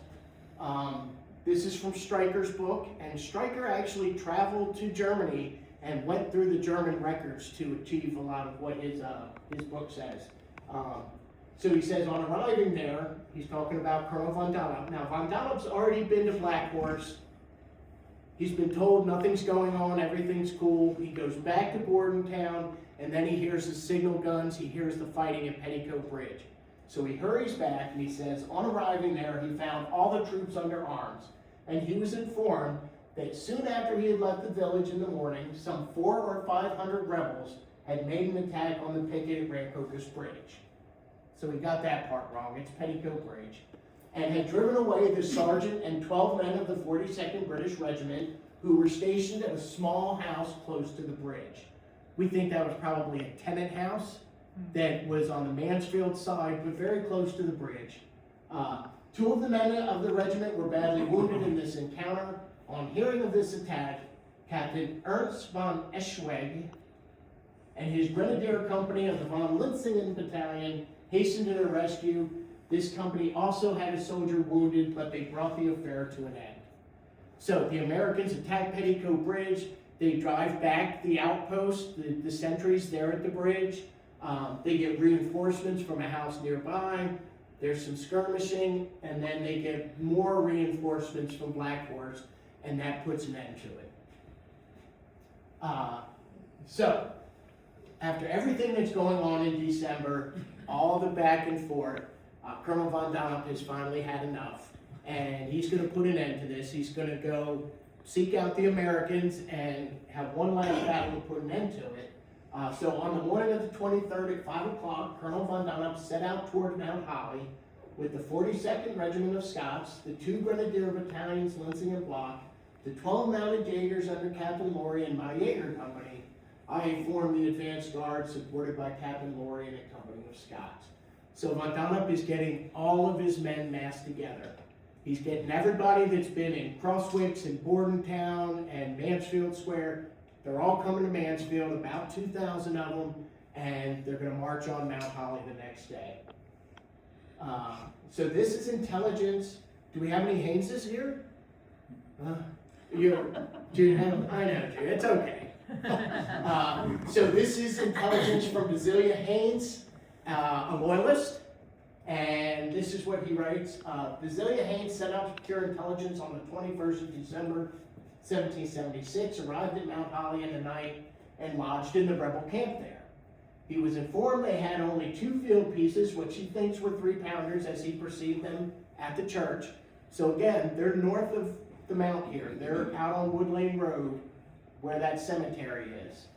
This is from Stryker's book, and Stryker actually traveled to Germany and went through the German records to achieve a lot of what his book says. So he says, on arriving there, he's talking about Colonel von Donop. Now, von Donop's already been to Black Horse. He's been told nothing's going on, everything's cool. He goes back to Bordentown, and then he hears the signal guns, he hears the fighting at Petticoat Bridge. So he hurries back, and he says, on arriving there, he found all the troops under arms. And he was informed that soon after he had left the village in the morning, some 400 or 500 rebels had made an attack on the picket at Rancocas Bridge. So he got that part wrong, it's Petticoat Bridge. And had driven away the sergeant and 12 men of the 42nd British Regiment who were stationed at a small house close to the bridge. We think that was probably a tenant house that was on the Mansfield side, but very close to the bridge. 2 of the men of the regiment were badly wounded in this encounter. On hearing of this attack, Captain Ernst von Eschweg and his grenadier company of the von Linsingen Battalion hastened to their rescue. This company also had a soldier wounded, but they brought the affair to an end. So the Americans attack Petticoat Bridge. They drive back the outpost, the sentries there at the bridge. They get reinforcements from a house nearby. There's some skirmishing, and then they get more reinforcements from Black Horse, and that puts an end to it. So, after everything that's going on in December, all the back and forth, Colonel von Donop has finally had enough, and he's going to put an end to this. He's going to go seek out the Americans and have one last battle to put an end to it. So on the morning of the 23rd at 5 o'clock, Colonel von Donop set out toward Mount Holly with the 42nd Regiment of Scots, the 2 Grenadier Battalions, Linsing and Block, the 12 mounted Jaegers under Captain Laurie and my Jaeger Company. I formed the advance guard supported by Captain Laurie and a company of Scots. So von Donop is getting all of his men massed together. He's getting everybody that's been in Crosswicks and Bordentown and Mansfield Square. They're all coming to Mansfield, about 2,000 of them, and they're going to march on Mount Holly the next day. So this is intelligence. Do we have any Hayneses here? Jude, I know, Jude, it's okay. So this is intelligence from Bazelia Haynes. a loyalist, and this is what he writes. Basilea Haynes set out to procure intelligence on the 21st of December, 1776, arrived at Mount Holly in the night, and lodged in the rebel camp there. He was informed they had only 2 field pieces, which he thinks were 3-pounders as he perceived them at the church. So again, they're north of the mount here. They're out on Wood Lane Road where that cemetery is.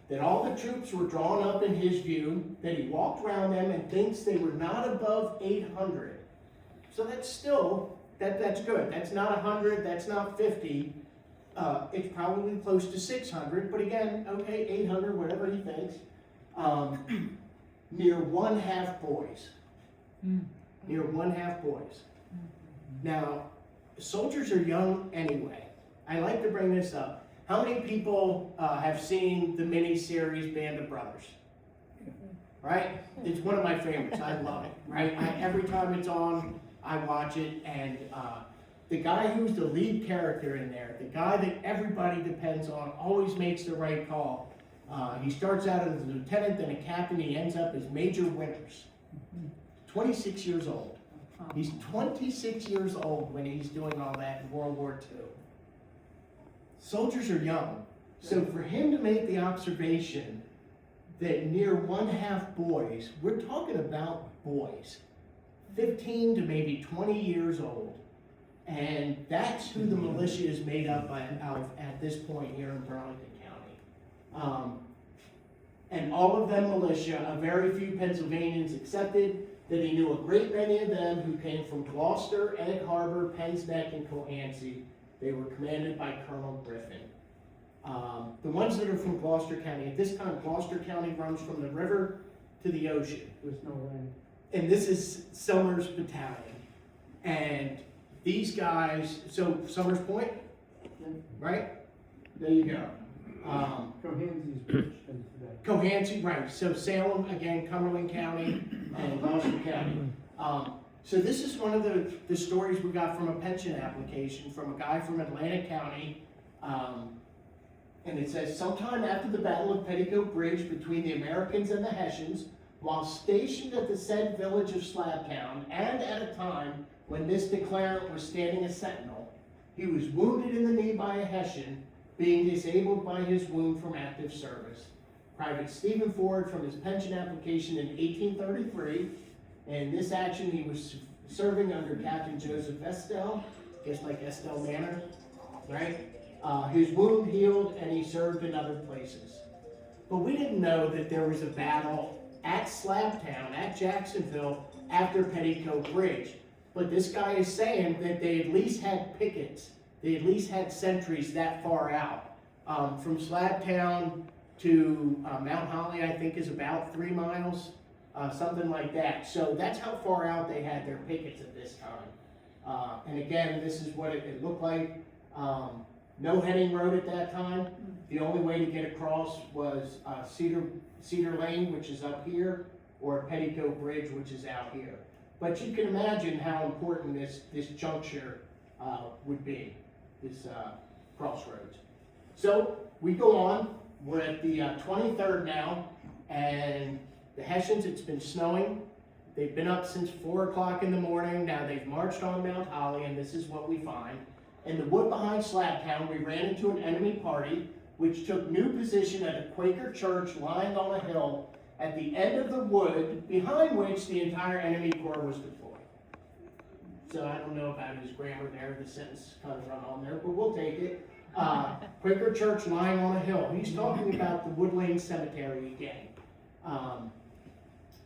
That all the troops were drawn up in his view, that he walked around them and thinks they were not above 800. So that's still, that's good. That's not 100, that's not 50. It's probably close to 600, but again, okay, 800, whatever he thinks. Near 1/2 boys. Near 1/2 boys. Now, soldiers are young anyway. I like to bring this up. How many people have seen the mini-series Band of Brothers? Right? It's one of my favorites. I love it. Right? Every time it's on, I watch it, and the guy who's the lead character in there, the guy that everybody depends on, always makes the right call. He starts out as a lieutenant, then a captain. He ends up as Major Winters. 26 years old. He's 26 years old when he's doing all that in World War II. Soldiers are young, so for him to make the observation that near 1/2 boys, we're talking about boys, 15 to maybe 20 years old, and that's who the militia is made up of at this point here in Burlington County. And all of them militia, a very few Pennsylvanians accepted, that he knew a great many of them who came from Gloucester, Egg Harbor, Penn's Neck, and Cohansey. They were commanded by Colonel Griffin. The ones that are from Gloucester County, at this time, Gloucester County runs from the river to the ocean. There's no rain. And this is Summers Battalion. And these guys, so Summers Point, right? There you go. Cohansey's pitched in today. Cohansey, right, so Salem, again, Cumberland County, and Gloucester County. So this is one of the stories we got from a pension application from a guy from Atlantic County. And it says, sometime after the Battle of Petticoat Bridge between the Americans and the Hessians, while stationed at the said village of Slabtown, and at a time when this declarant was standing as sentinel, he was wounded in the knee by a Hessian, being disabled by his wound from active service. Private Stephen Ford, from his pension application in 1833, in this action he was serving under Captain Joseph Estelle, just like Estelle Manor, right? His wound healed and he served in other places. But we didn't know that there was a battle at Slabtown, at Jacksonville, after Petticoat Bridge. But this guy is saying that they at least had pickets. They at least had sentries that far out. From Slabtown to Mount Holly, I think, is about 3 miles, something like that. So that's how far out they had their pickets at this time. And again, this is what it looked like. No heading road at that time. The only way to get across was Cedar Lane, which is up here, or Petticoat Bridge, which is out here. But you can imagine how important this juncture would be, this crossroads. So we go on. We're at the 23rd now, and the Hessians, it's been snowing. They've been up since 4 o'clock in the morning. Now they've marched on Mount Holly, and this is what we find. In the wood behind Slabtown, we ran into an enemy party, which took new position at a Quaker church lying on a hill at the end of the wood, behind which the entire enemy corps was deployed. So I don't know about his grammar there, the sentence kind of run on there, but we'll take it. Quaker church lying on a hill. He's talking about the Wood Lane Cemetery again.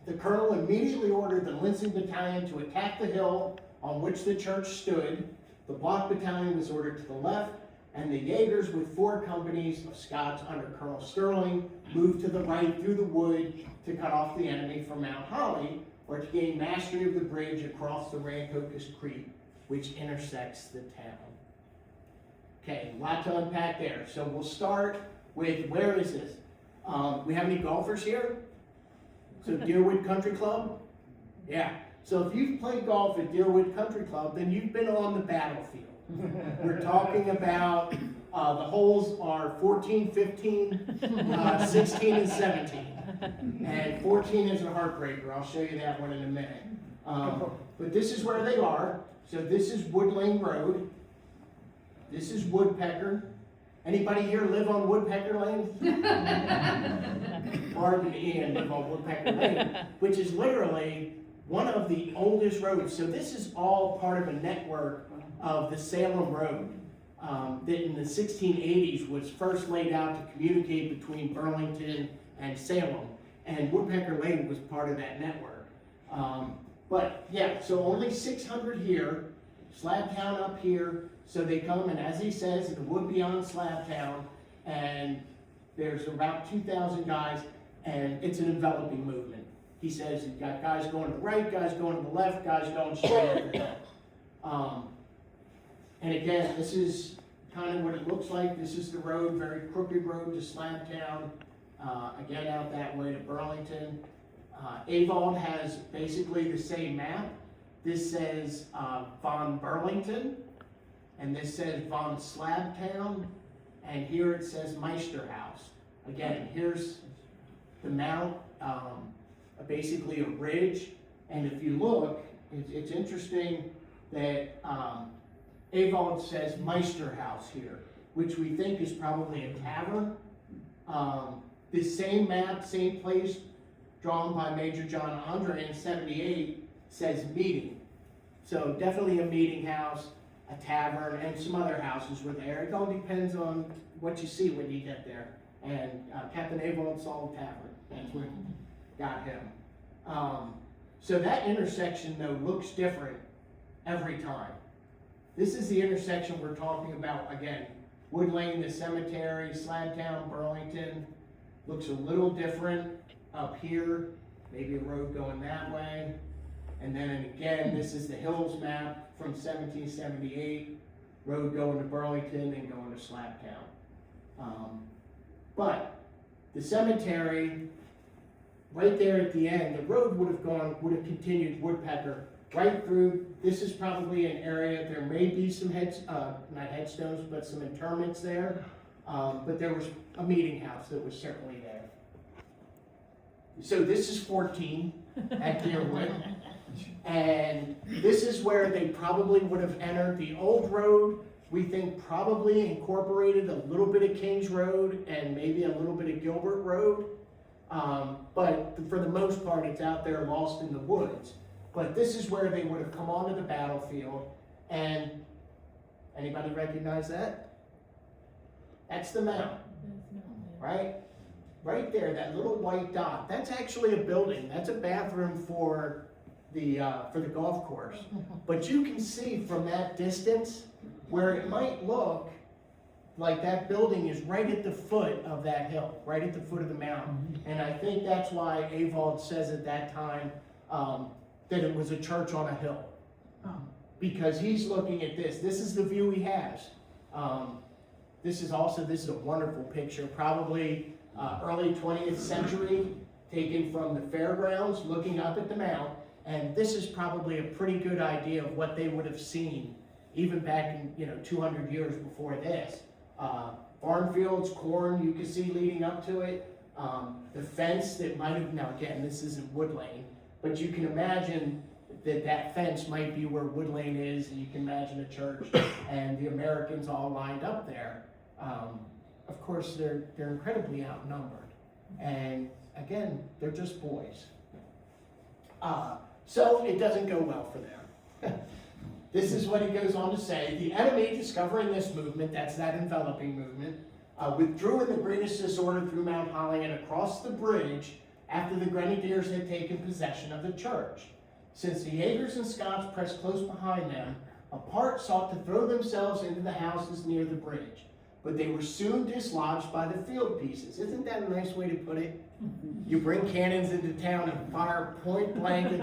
The colonel immediately ordered the Linson Battalion to attack the hill on which the church stood. The Block Battalion was ordered to the left, and the Jaegers with 4 companies of Scots under Colonel Sterling moved to the right through the wood to cut off the enemy from Mount Holly, or to gain mastery of the bridge across the Rancocas Creek, which intersects the town. Okay, a lot to unpack there. So we'll start with, where is this? We have any golfers here? So Deerwood Country Club? Yeah. So if you've played golf at Deerwood Country Club, then you've been on the battlefield. We're talking about, the holes are 14, 15, 16, and 17. And 14 is a heartbreaker, I'll show you that one in a minute. But this is where they are. So this is Wood Lane Road. This is Woodpecker. Anybody here live on Woodpecker Lane? Barb and Ian live on Woodpecker Lane, which is literally one of the oldest roads. So this is all part of a network of the Salem Road that in the 1680s was first laid out to communicate between Burlington and Salem. And Woodpecker Lane was part of that network. But yeah, so only 600 here, Slabtown up here. So they come, and as he says, it would be on Slabtown, and there's about 2,000 guys, and it's an enveloping movement. He says you've got guys going to the right, guys going to the left, guys going straight up the hill. And again, this is kind of what it looks like. This is the road, very crooked road to Slabtown. Again, out that way to Burlington. Avon has basically the same map. This says Von Burlington, and this says Von Slabtown, and here it says Meister House. Again, here's the mount, basically a ridge, and if you look, it's interesting that Avon says Meister House here, which we think is probably a tavern. The same map, same place, drawn by Major John Andre in 78, says meeting. So definitely a meeting house, a tavern, and some other houses were there. It all depends on what you see when you get there. And Captain Avon saw the tavern. That's what got him. So that intersection, though, looks different every time. This is the intersection we're talking about, again. Wood Lane, the cemetery, Slabtown, Burlington. Looks a little different up here. Maybe a road going that way. And then again, this is the Hills map from 1778. Road going to Burlington and going to Slabtown. But the cemetery, right there at the end, the road would have continued Woodpecker right through. This is probably an area, there may be some not headstones, but some interments there. But there was a meeting house that was certainly there. So this is 14 at Deerwood. And this is where they probably would have entered the old road. We think probably incorporated a little bit of Kings Road and maybe a little bit of Gilbert Road. But for the most part, it's out there lost in the woods. But this is where they would have come onto the battlefield. And anybody recognize that? That's the mount, right? Right there, that little white dot. That's actually a building. That's a bathroom for the golf course. But you can see from that distance where it might look like that building is right at the foot of that hill, right at the foot of the mountain. And I think that's why Avon says at that time that it was a church on a hill. Because he's looking at this. This is the view he has. This is a wonderful picture, probably early 20th century, taken from the fairgrounds, looking up at the mount. And this is probably a pretty good idea of what they would have seen, even back in 200 years before this. Farm fields, corn you can see leading up to it. The fence that might have, now again, this isn't Wood Lane, but you can imagine that fence might be where Wood Lane is, and you can imagine a church and the Americans all lined up there. Of course, they're incredibly outnumbered. And again, they're just boys. So it doesn't go well for them. This is what he goes on to say. The enemy, discovering this movement, that's that enveloping movement, withdrew in the greatest disorder through Mount Holly and across the bridge after the Grenadiers had taken possession of the church. Since the Jaegers and Scots pressed close behind them, a part sought to throw themselves into the houses near the bridge, but they were soon dislodged by the field pieces. Isn't that a nice way to put it? You bring cannons into town and fire point blank,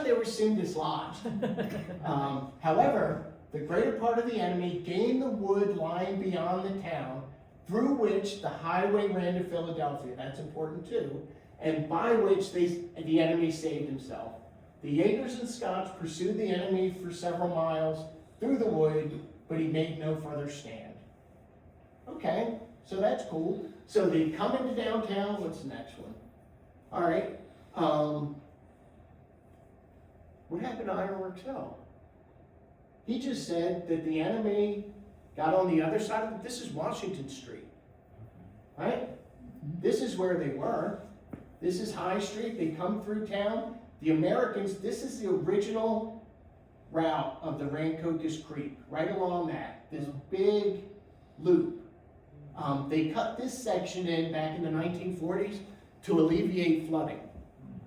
they were soon dislodged. However, the greater part of the enemy gained the wood lying beyond the town, through which the highway ran to Philadelphia. That's important too, and by which the enemy saved himself. The Jaegers and Scots pursued the enemy for several miles through the wood, but he made no further stand. Okay, so that's cool. So they come into downtown. What's the next one? All right, what happened to Ironworks Hill? He just said that the enemy got on the other side of it. This is Washington Street, right? This is where they were. This is High Street. They come through town. The Americans, this is the original route of the Rancocas Creek, right along that, this big loop. They cut this section in back in the 1940s to alleviate flooding,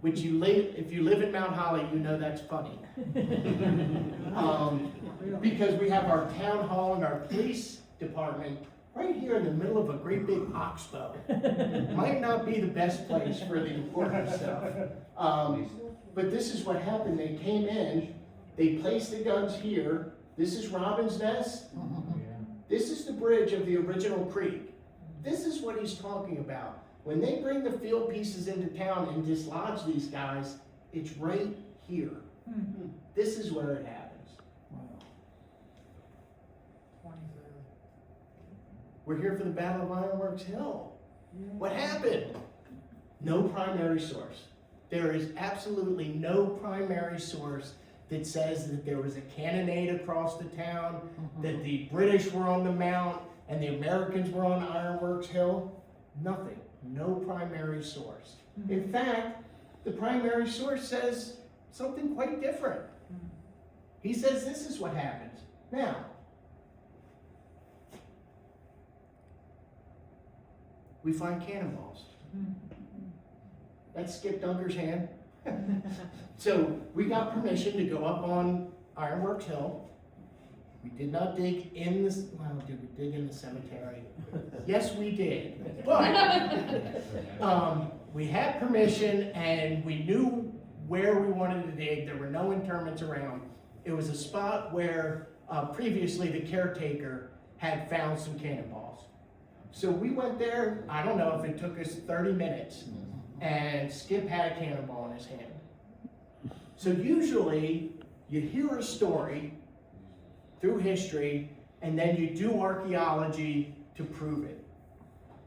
which if you live in Mount Holly, you know that's funny. Because we have our town hall and our police department right here in the middle of a great big oxbow. Might not be the best place for the important stuff. But this is what happened. They came in, they placed the guns here. This is Robin's Nest. This is the bridge of the original creek. This is what he's talking about. When they bring the field pieces into town and dislodge these guys, it's right here. This is where it happens. We're here for the Battle of Ironworks Hill. What happened? No primary source. There is absolutely no primary source that says that there was a cannonade across the town, that the British were on the mount, and the Americans were on Ironworks Hill. Nothing. No primary source. In fact, the primary source says something quite different. He says this is what happens. Now, we find cannonballs. That's Skip Dunker's hand. So we got permission to go up on Ironworks Hill. We did not dig in the, well, did we dig in the cemetery? Yes, we did. But we had permission and we knew where we wanted to dig. There were no interments around. It was a spot where previously the caretaker had found some cannonballs. So we went there, I don't know if it took us 30 minutes, and Skip had a cannonball in his hand. So usually you hear a story through history and then you do archaeology to prove it.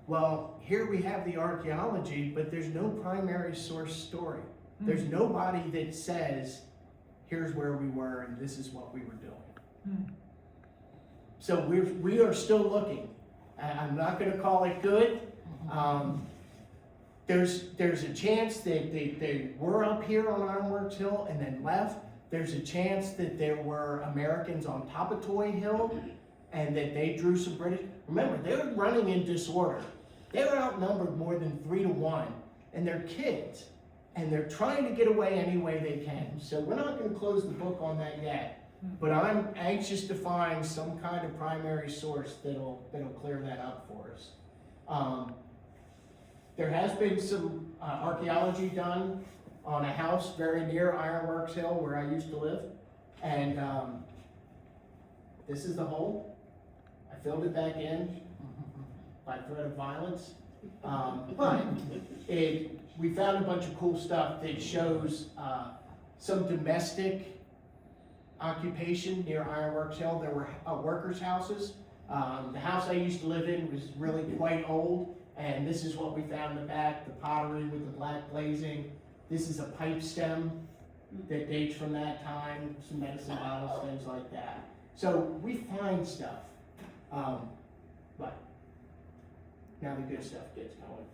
Well, here we have the archaeology, but there's no primary source story. There's nobody that says, here's where we were and this is what we were doing. So we are still looking. I'm not going to call it good. There's a chance that they were up here on Ironworks Hill and then left. There's a chance that there were Americans on top of Toy Hill and that they drew some British. Remember, they're running in disorder. They're outnumbered more than 3 to 1, and they're kids, and they're trying to get away any way they can. So we're not going to close the book on that yet, but I'm anxious to find some kind of primary source that'll clear that up for us. There has been some archaeology done on a house very near Ironworks Hill where I used to live, and this is the hole. I filled it back in by threat of violence, but we found a bunch of cool stuff that shows some domestic occupation near Ironworks Hill. There were workers' houses. The house I used to live in was really quite old, and this is what we found in the back, the pottery with the black glazing. This is a pipe stem that dates from that time, some medicine bottles, things like that. So we find stuff, but now the good stuff gets going.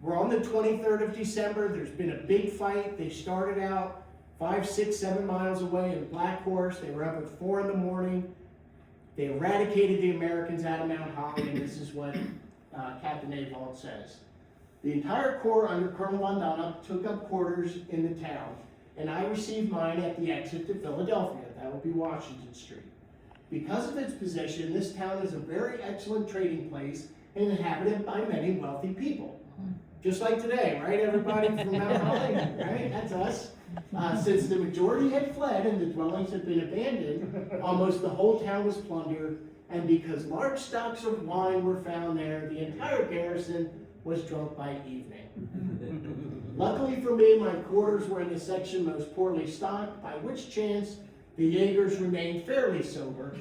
We're on the 23rd of December. There's been a big fight. They started out 5, 6, 7 miles away in Black Horse. They were up at 4 in the morning. They eradicated the Americans out of Mount Holly, and this is what Captain Avald says. The entire corps under Colonel Von Donop took up quarters in the town, and I received mine at the exit to Philadelphia. That would be Washington Street. Because of its position, this town is a very excellent trading place and inhabited by many wealthy people. Just like today, right? Everybody from Mount Holly, right? That's us. Since the majority had fled and the dwellings had been abandoned, almost the whole town was plundered, and because large stocks of wine were found there, the entire garrison was drunk by evening. Luckily for me, my quarters were in the section most poorly stocked, by which chance The Jaegers remained fairly sober.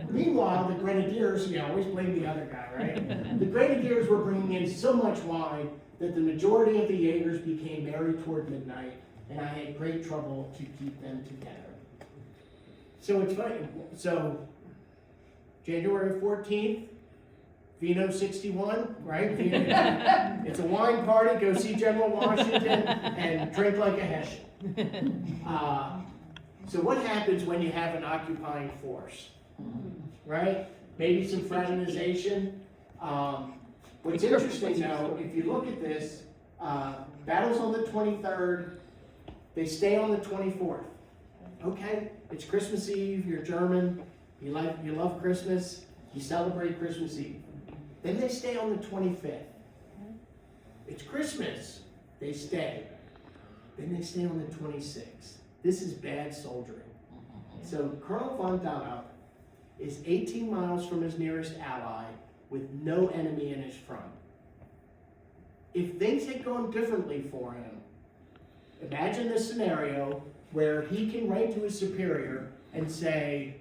Meanwhile, the Grenadiers, you always blame the other guy, right? The Grenadiers were bringing in so much wine that the majority of the Jaegers became merry toward midnight, and I had great trouble to keep them together. So it's funny. So, January 14th, Vino 61, right? It's a wine party, go see General Washington, and drink like a Hessian. So what happens when you have an occupying force, right? Maybe some fraternization. What's interesting though, if you look at this, battles on the 23rd, they stay on the 24th. Okay, it's Christmas Eve, you're German, you love Christmas, you celebrate Christmas Eve. Then they stay on the 25th. It's Christmas, they stay. Then they stay on the 26th. This is bad soldiering. So Colonel von Donop is 18 miles from his nearest ally with no enemy in his front. If things had gone differently for him, imagine this scenario where he can write to his superior and say,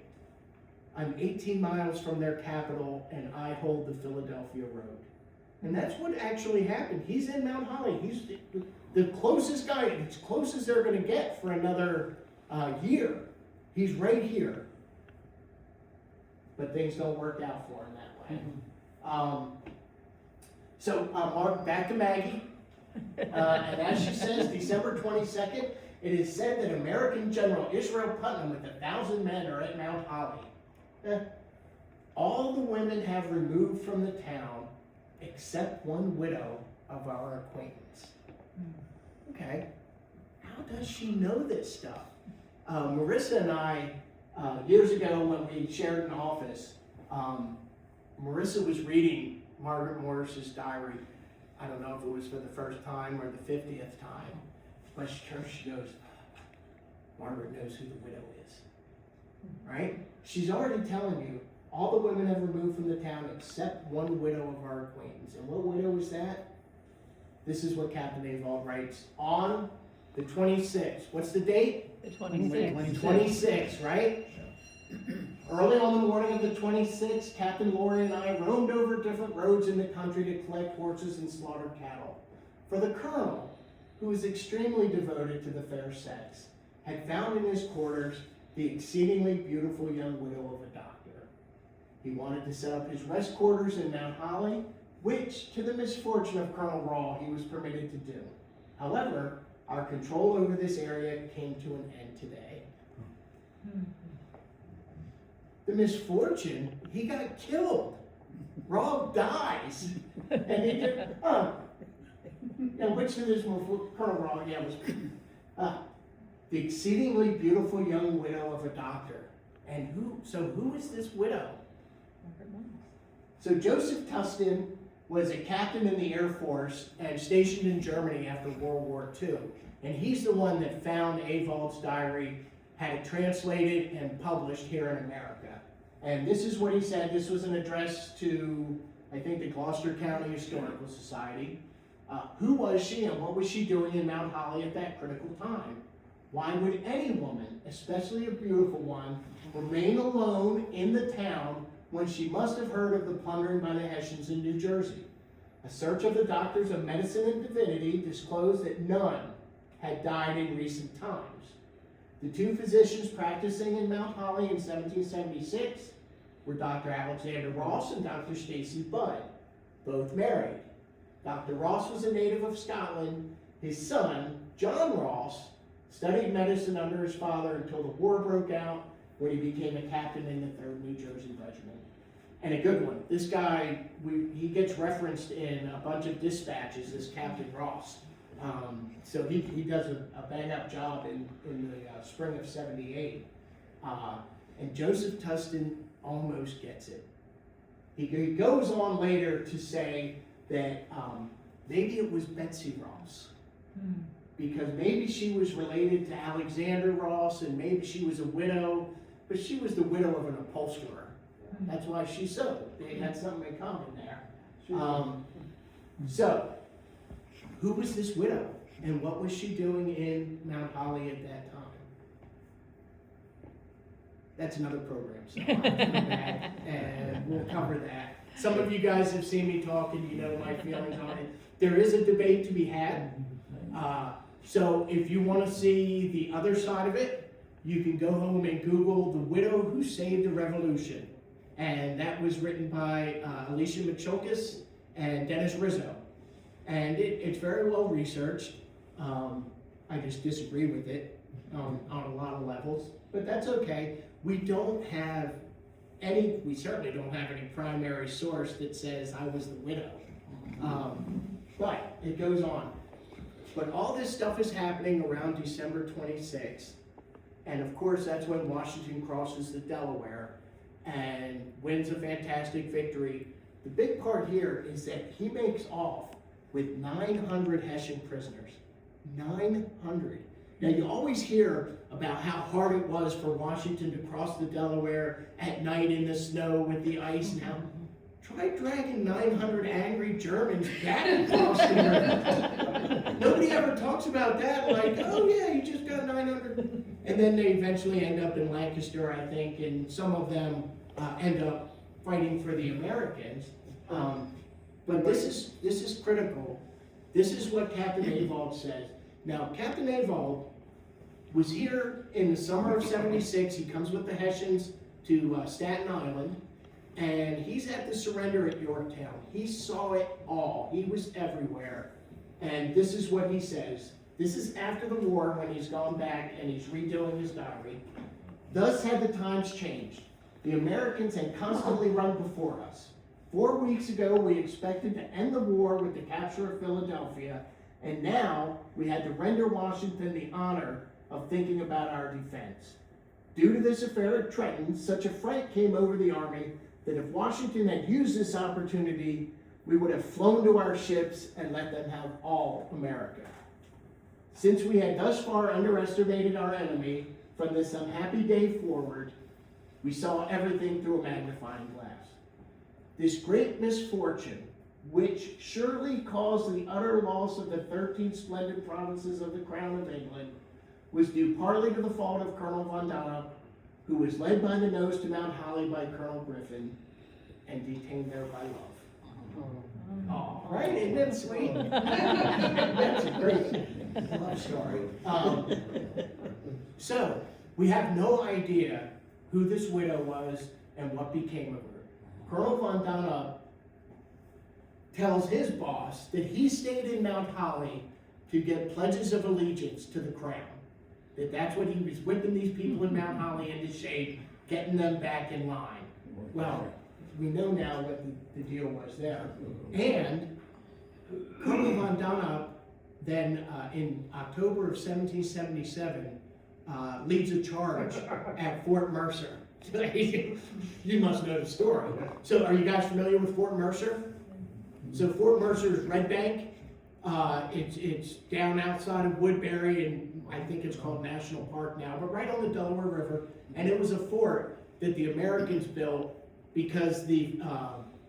I'm 18 miles from their capital and I hold the Philadelphia road. And that's what actually happened. He's in Mount Holly. He's the closest guy, as close as they're going to get for another year. He's right here. But things don't work out for him that way. So back to Maggie. And as she says, December 22nd, it is said that American General Israel Putnam with 1,000 men are at Mount Holly. All the women have removed from the town except one widow of our acquaintance. Okay, how does she know this stuff? Marissa and I, years ago when we shared an office, Marissa was reading Margaret Morris's diary. I don't know if it was for the first time or the 50th time, but she goes, Margaret knows who the widow is, right? She's already telling you, all the women have removed from the town except one widow of our acquaintance. And what widow is that? This is what Captain Avald writes on the 26th. What's the date? The 26th. 26th, right? Early on the morning of the 26th, Captain Laurie and I roamed over different roads in the country to collect horses and slaughter cattle. For the colonel, who was extremely devoted to the fair sex, had found in his quarters the exceedingly beautiful young widow of a doctor. He wanted to set up his rest quarters in Mount Holly, which, to the misfortune of Colonel Rawl, he was permitted to do. However, our control over this area came to an end today. The misfortune, he got killed. Rawl dies. And he did, which of this was Colonel Rawl? Yeah, was the exceedingly beautiful young widow of a doctor. And who is this widow? So Joseph Tustin was a captain in the Air Force and stationed in Germany after World War II. And he's the one that found Avald's diary, had it translated and published here in America. And this is what he said. This was an address to, I think, the Gloucester County Historical Society. Who was she and what was she doing in Mount Holly at that critical time? Why would any woman, especially a beautiful one, remain alone in the town when she must have heard of the plundering by the Hessians in New Jersey? A search of the doctors of medicine and divinity disclosed that none had died in recent times. The two physicians practicing in Mount Holly in 1776 were Dr. Alexander Ross and Dr. Stacy Budd, both married. Dr. Ross was a native of Scotland. His son, John Ross, studied medicine under his father until the war broke out, when he became a captain in the 3rd New Jersey Regiment. And a good one. This guy, he gets referenced in a bunch of dispatches as Captain Ross. So he does a bang-up job in the spring of '78. And Joseph Tustin almost gets it. He goes on later to say that maybe it was Betsy Ross. Because maybe she was related to Alexander Ross, and maybe she was a widow, but she was the widow of an upholsterer. That's why she sewed. They had something in common there. So, who was this widow, and what was she doing in Mount Holly at that time? that's another program, so I'll have to come back and we'll cover that. Some of you guys have seen me talk and you know my feelings on it. There is a debate to be had. So if you want to see the other side of it, you can go home and Google The Widow Who Saved the Revolution. And that was written by Alicia Machokas and Dennis Rizzo. And it's very well researched. I just disagree with it on a lot of levels, but that's okay. We certainly don't have any primary source that says I was the widow. But it goes on. But all this stuff is happening around December 26th. And of course, that's when Washington crosses the Delaware and wins a fantastic victory. The big part here is that he makes off with 900 Hessian prisoners. 900. Now you always hear about how hard it was for Washington to cross the Delaware at night in the snow with the ice. Now, try dragging 900 angry Germans back across the river. Nobody ever talks about that, like, oh yeah, you just got 900. And then they eventually end up in Lancaster, I think, and some of them end up fighting for the Americans. But this is critical. This is what Captain Avald says. Now, Captain Avald was here in the summer of '76. He comes with the Hessians to Staten Island, and he's at the surrender at Yorktown. He saw it all. He was everywhere. And this is what he says. This is after the war when he's gone back and he's redoing his diary. Thus had the times changed. The Americans had constantly run before us. 4 weeks ago, we expected to end the war with the capture of Philadelphia, and now we had to render Washington the honor of thinking about our defense. Due to this affair at Trenton, such a fright came over the army that if Washington had used this opportunity, we would have flown to our ships and let them have all America. Since we had thus far underestimated our enemy, from this unhappy day forward, we saw everything through a magnifying glass. This great misfortune, which surely caused the utter loss of the 13 splendid provinces of the Crown of England, was due partly to the fault of Colonel Von Donop, who was led by the nose to Mount Holly by Colonel Griffin, and detained there by love. Oh, right? Isn't that sweet? That's a great love story. So, we have no idea who this widow was and what became of her. Colonel Von Donop tells his boss that he stayed in Mount Holly to get pledges of allegiance to the crown. That's what he was whipping these people in Mount Holly into shape, getting them back in line. Well, we know now what the deal was there. And Colonel Von Donop then, in October of 1777, leads a charge at Fort Mercer. You must know the story. So are you guys familiar with Fort Mercer? So Fort Mercer is Red Bank. It's down outside of Woodbury, and I think it's called National Park now, but right on the Delaware River. And it was a fort that the Americans built because the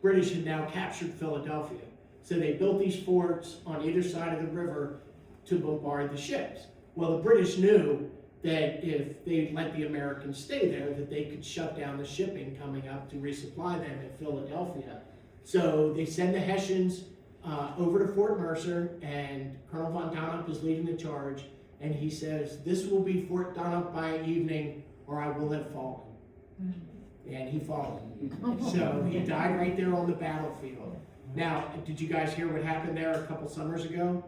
British had now captured Philadelphia. So they built these forts on either side of the river to bombard the ships. Well, the British knew that if they let the Americans stay there, that they could shut down the shipping coming up to resupply them at Philadelphia. So they send the Hessians over to Fort Mercer, and Colonel Von Donop is leading the charge, and he says, "This will be Fort Donop by evening, or I will have fallen." And he fallen. So he died right there on the battlefield. Now, did you guys hear what happened there a couple summers ago?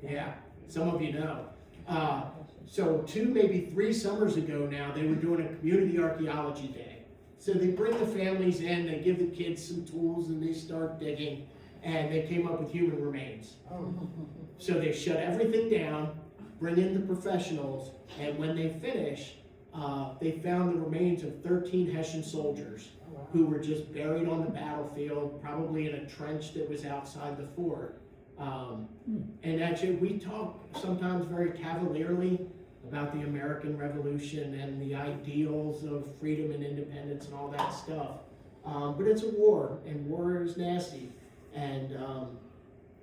Yeah, some of you know. So 2, maybe 3 summers ago now, they were doing a community archaeology day. So they bring the families in, they give the kids some tools, and they start digging, and they came up with human remains. So they shut everything down, bring in the professionals, and when they finish, they found the remains of 13 Hessian soldiers who were just buried on the battlefield, probably in a trench that was outside the fort. And actually, we talk sometimes very cavalierly about the American Revolution and the ideals of freedom and independence and all that stuff. But it's a war, and war is nasty. And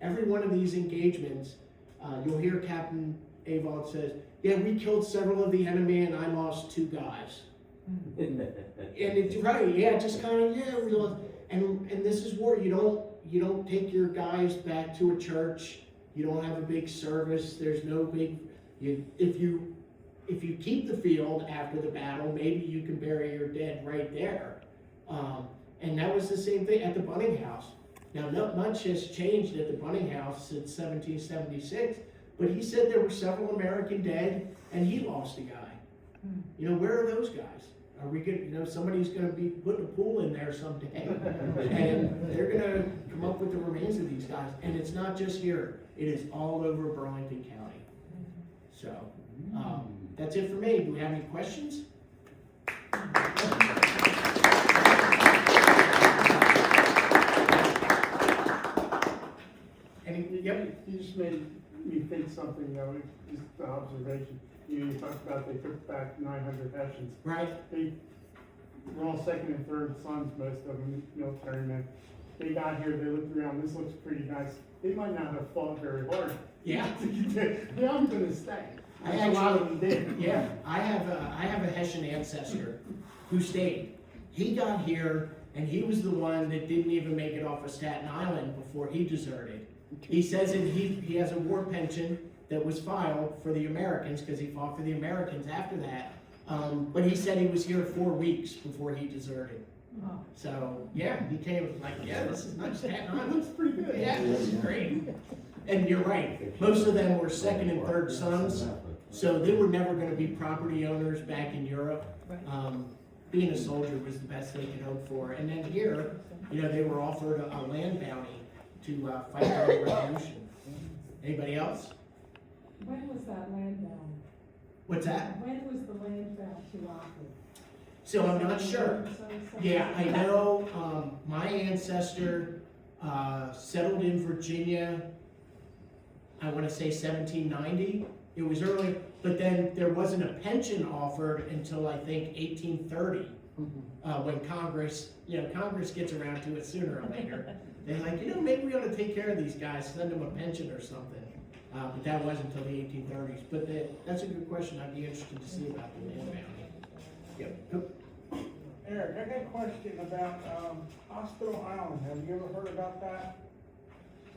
every one of these engagements, you'll hear Captain Avald says, "Yeah, we killed several of the enemy and I lost 2 guys." And it's right, yeah, just kind of, yeah, we lost. And this is where you don't take your guys back to a church. You don't have a big service. There's no big, if you keep the field after the battle, maybe you can bury your dead right there. And that was the same thing at the Bunning House. Now, not much has changed at the Bunning House since 1776, but he said there were several American dead, and he lost a guy. You know, where are those guys? Are we good? Somebody's gonna be putting a pool in there someday, and they're gonna come up with the remains of these guys. And it's not just here; it is all over Burlington County. So, that's it for me. Do we have any questions? Yep. You just made me think something, though, just an observation. You talked about they took back 900 Hessians. Right. They were all second and third sons, most of them military men. They got here, they looked around, this looks pretty nice. They might not have fought very hard. Yeah. Yeah, I'm gonna stay. A lot of them did. Yeah, I have a Hessian ancestor who stayed. He got here, and he was the one that didn't even make it off of Staten Island before he deserted. He says that he has a war pension that was filed for the Americans because he fought for the Americans after that. But he said he was here 4 weeks before he deserted. So yeah, he came like, yeah, this is nice. Staten Island looks pretty good. Yeah, this is great. And you're right. Most of them were second and third sons, so they were never going to be property owners back in Europe. Being a soldier was the best they could hope for. And then here, they were offered a land bounty to fight the revolution. Anybody else? When was that land bound? What's that? When was the land bound to offer? So I'm not sure. Yeah, I know my ancestor settled in Virginia, I want to say 1790. It was early, but then there wasn't a pension offered until I think 1830, when Congress gets around to it sooner or later. They're like, maybe we ought to take care of these guys, send them a pension or something. But that wasn't until the 1830s. But that's a good question. I'd be interested to see about the land bounty. Yep. Eric, I got a question about Hospital Island. Have you ever heard about that?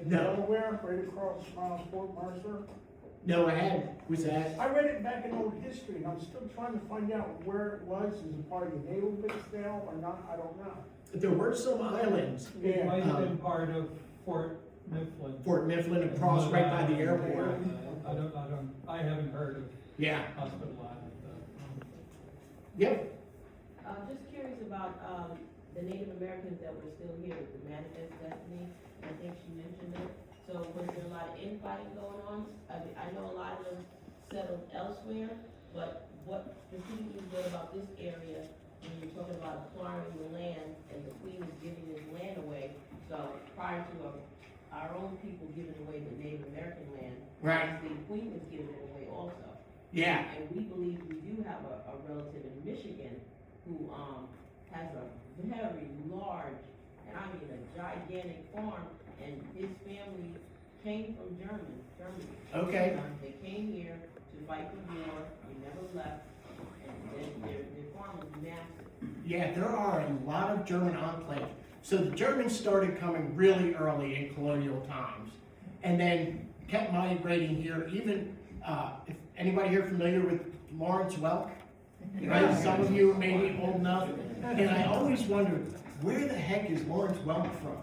In No. Delaware, right across Fort Mercer. No, I hadn't. Was that? I read it back in old history, and I'm still trying to find out where it was. Is it part of the naval base now or not? I don't know. There were some islands. Yeah. It might have been part of Fort Mifflin. Fort Mifflin across right by the airport. I haven't heard of Yeah. Hospital Island. Yep. Just curious about, the Native Americans that were still here with the Manifest Destiny. I think she mentioned it. So was there a lot of infighting going on? I know a lot of them settled elsewhere, but what specifically was about this area when you're talking about acquiring the land and the Queen is giving this land away? So prior to our own people giving away the Native American land, Right. the Queen was giving it away also. Yeah. And we believe we do have a relative in Michigan who has a very large, and I mean a gigantic farm, and his family came from Germany. Okay. They came here to fight the war, they never left, and their farm was massive. Yeah, there are a lot of German enclaves. So the Germans started coming really early in colonial times, and then kept migrating here. Even if anybody here familiar with Lawrence Welk, right? Some of you are maybe old enough, and I always wondered, where the heck is Lawrence Welk from?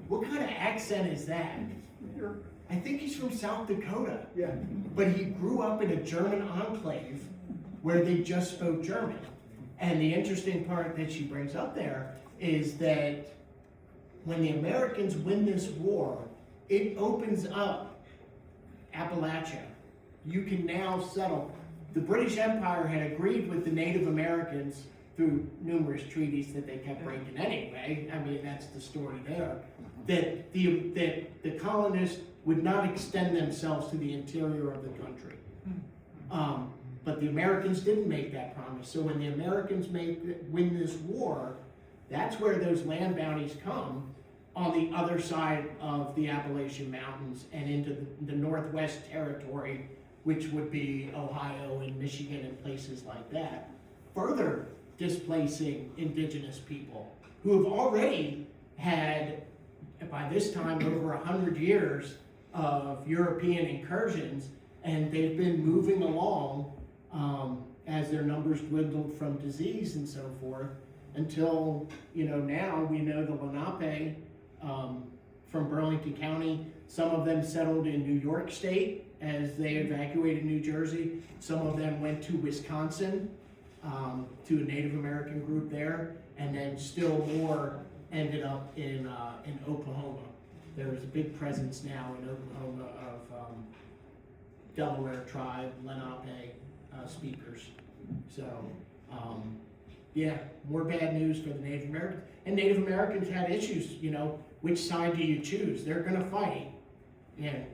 What kind of accent is that? I think he's from South Dakota. Yeah. But he grew up in a German enclave where they just spoke German. And the interesting part that she brings up there is that when the Americans win this war, it opens up Appalachia. You can now settle. The British Empire had agreed with the Native Americans through numerous treaties that they kept breaking anyway. I mean, that's the story there. That the colonists would not extend themselves to the interior of the country. But the Americans didn't make that promise. So when the Americans win this war, that's where those land bounties come on the other side of the Appalachian Mountains and into the Northwest Territory, which would be Ohio and Michigan and places like that. Further displacing indigenous people who have already had, by this time, over 100 years of European incursions, and they've been moving along as their numbers dwindled from disease and so forth, until, now we know the Lenape from Burlington County, some of them settled in New York State as they evacuated New Jersey. Some of them went to Wisconsin, to a Native American group there, and then still more ended up in Oklahoma. There's a big presence now in Oklahoma of Delaware tribe, Lenape speakers. So, yeah, more bad news for the Native Americans. And Native Americans had issues, which side do you choose? They're gonna fight. And,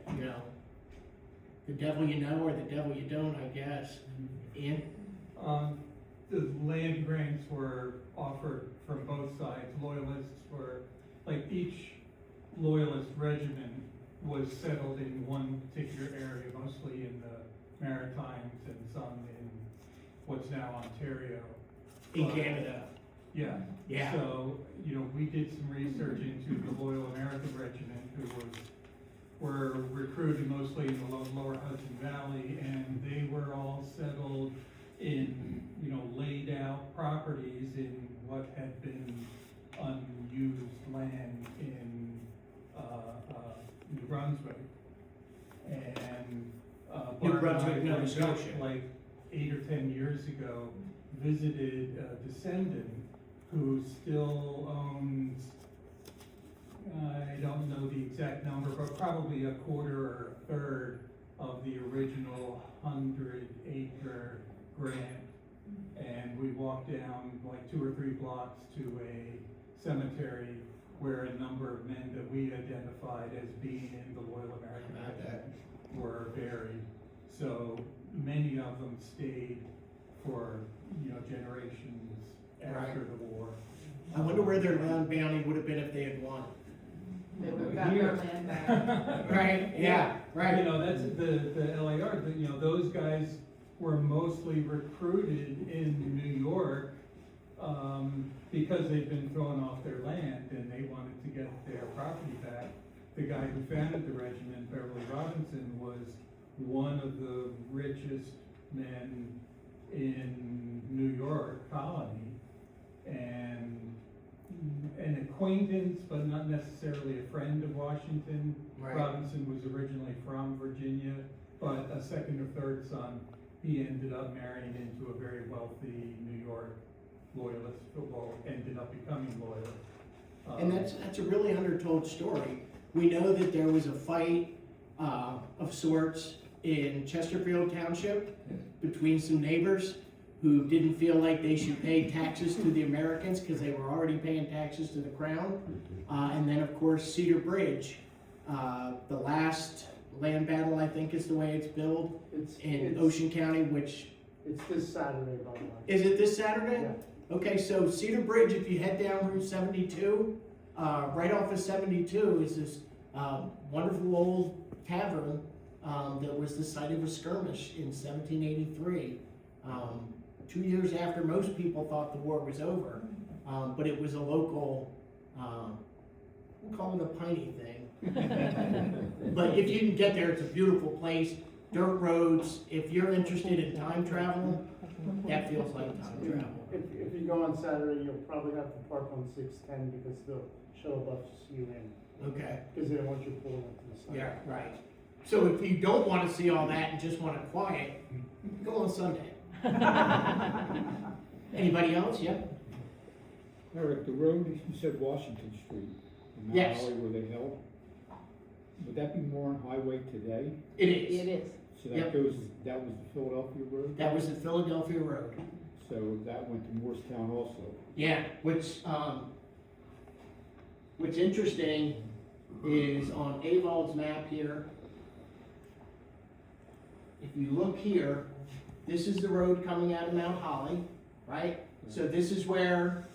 the devil you know or the devil you don't, I guess. Ian? The land grants were offered from both sides. Loyalists were, like, each loyalist regiment was settled in one particular area, mostly in the Maritimes and some in what's now Ontario. In But, Canada. Yeah. Yeah. So, we did some research into the Loyal American Regiment, who were recruited mostly in the lower Hudson Valley, and they were all settled in, laid out properties in what had been unused land in, New Brunswick. And, New Bart and I Brunswick, Nova went up, Scotia. like 8 or 10 years ago, visited a descendant who still owns, I don't know the exact number, but probably a quarter or a third of the original 100-acre grant. And we walked down like 2 or 3 blocks to a cemetery where a number of men that we identified as being in the Loyal American Regiment were buried. So many of them stayed for, generations after the war. I wonder where their land bounty would have been if they had won. They would have got their land back. Right? Yeah, right. That's the LAR, those guys were mostly recruited in New York, because they'd been thrown off their land and they wanted to get their property back. The guy who founded the regiment, Beverly Robinson, was one of the richest men in New York colony, and an acquaintance, but not necessarily a friend of Washington. Right. Robinson was originally from Virginia, but a second or third son, he ended up marrying into a very wealthy New York loyalist, well, ended up becoming loyal. And that's a really undertold story. We know that there was a fight of sorts in Chesterfield Township between some neighbors who didn't feel like they should pay taxes to the Americans because they were already paying taxes to the crown. And then, of course, Cedar Bridge, the last land battle, I think is the way it's billed, in Ocean County, which... It's this Saturday, by the way. Is it this Saturday? Yeah. Okay, so Cedar Bridge, if you head down Route 72, right off of 72 is this wonderful old tavern that was the site of a skirmish in 1783. 2 years after most people thought the war was over, but it was a local, we'll call it a piney thing. But if you can get there, it's a beautiful place, dirt roads. If you're interested in time travel, that feels like time travel. If you go on Saturday, you'll probably have to park on 610 because the shuttle bus you in. Okay. Because they don't want you pulling up to the side. Yeah, right. So if you don't want to see all that and just want it quiet, go on Sunday. Anybody else? Yeah? Eric, the road, you said Washington Street, in Yes. that alley where they held, would that be more on highway today? It is. It is. So Yep. that was the Philadelphia road? That was the Philadelphia Road. So that went to Morristown also? Yeah, what's interesting is on Avald's map here, if you look here, this is the road coming out of Mount Holly, right? So this is where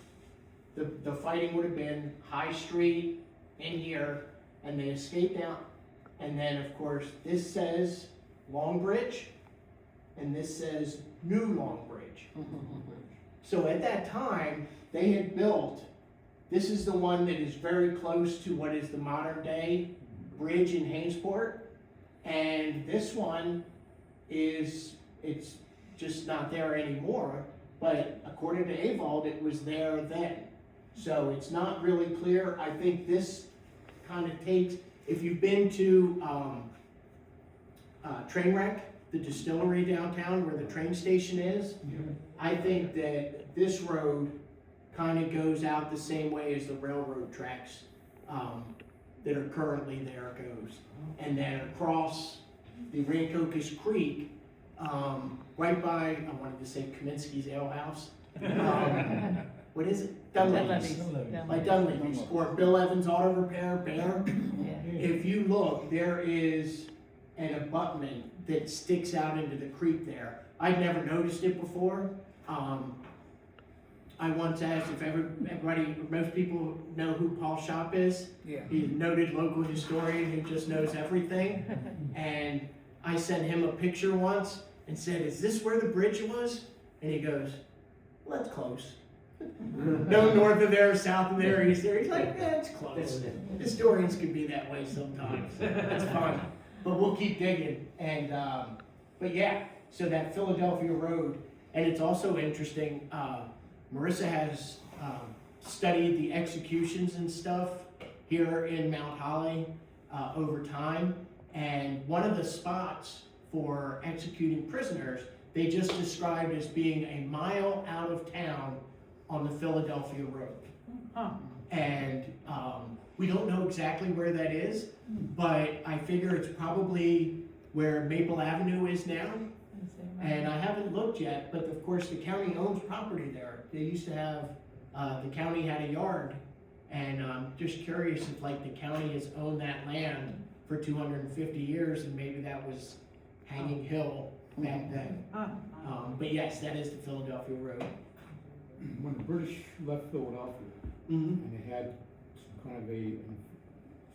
the fighting would have been, High Street in here, and they escaped out. And then, of course, this says Long Bridge, and this says New Long Bridge. So at that time, they had built, this is the one that is very close to what is the modern day bridge in Hainesport. And this one it's just not there anymore. But according to Avald, it was there then. So it's not really clear. I think this kind of takes, if you've been to Trainwreck, the distillery downtown where the train station is, I think that this road kind of goes out the same way as the railroad tracks that are currently there goes. And then across the Rancocas Creek, right by, I wanted to say Kaminsky's Ale House. What is it? Dunleavy's. By Dunleavy's, or Bill Evans Auto Repair, Bear. If you look, there is an abutment that sticks out into the creek there. I'd never noticed it before. I once asked if most people know who Paul Shop is. Yeah. He's a noted local historian who just knows everything. And I sent him a picture once and said, "Is this where the bridge was?" And he goes, "Well, that's close." No north of there, south of there, east there. He's like, it's close. Historians can be that way sometimes. That's fine. But we'll keep digging. And, but yeah, so that Philadelphia Road, and it's also interesting, Marissa has studied the executions and stuff here in Mount Holly over time. And one of the spots for executing prisoners, they just described as being a mile out of town on the Philadelphia Road. And we don't know exactly where that is, but I figure it's probably where Maple Avenue is now. And I haven't looked yet, but of course the county owns property there. They used to have, the county had a yard, and I'm just curious if like the county has owned that land for 250 years, and maybe that was Hanging Hill back then. But yes, that is the Philadelphia Road. When the British left Philadelphia, Mm-hmm. and they had some kind of a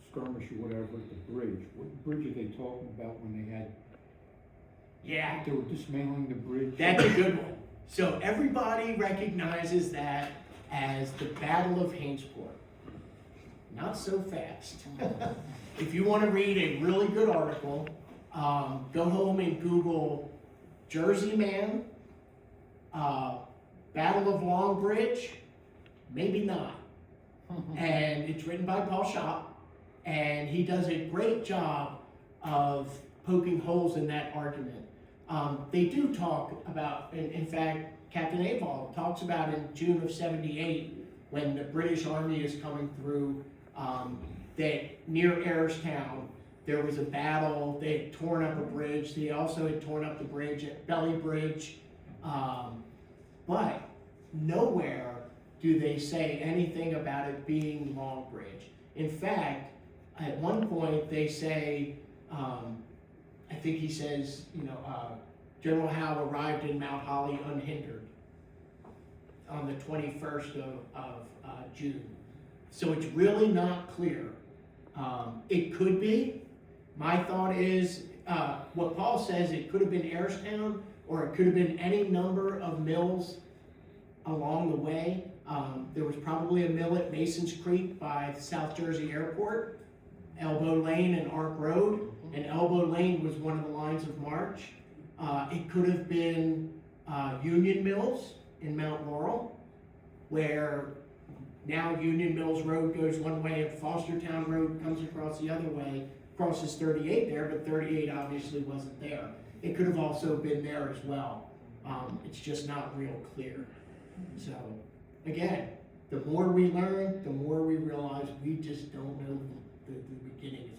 skirmish or whatever at the bridge, what bridge are they talking about when they had, Yeah, they were dismantling the bridge? that's a good one. So everybody recognizes that as the Battle of Hainesport. Not so fast. If you want to read a really good article, go home and Google Jersey Man, Battle of Long Bridge, maybe not. And it's written by Paul Shop, and he does a great job of poking holes in that argument. They do talk about, in fact, Captain Avald talks about in June of '78, when the British Army is coming through, that near Ayerstown, there was a battle. They had torn up a bridge. They also had torn up the bridge at Belly Bridge. But nowhere do they say anything about it being Long Bridge. In fact, at one point they say, I think he says, General Howe arrived in Mount Holly unhindered on the 21st of June. So it's really not clear. It could be. My thought is, what Paul says, it could have been Ayerstown, or it could have been any number of mills along the way. There was probably a mill at Mason's Creek by the South Jersey Airport, Elbow Lane and Ark Road, and Elbow Lane was one of the lines of march. It could have been Union Mills in Mount Laurel, where now Union Mills Road goes one way and Fostertown Road comes across the other way, crosses 38 there, but 38 obviously wasn't there. It could have also been there as well. It's just not real clear. So, again, the more we learn, the more we realize we just don't know the beginning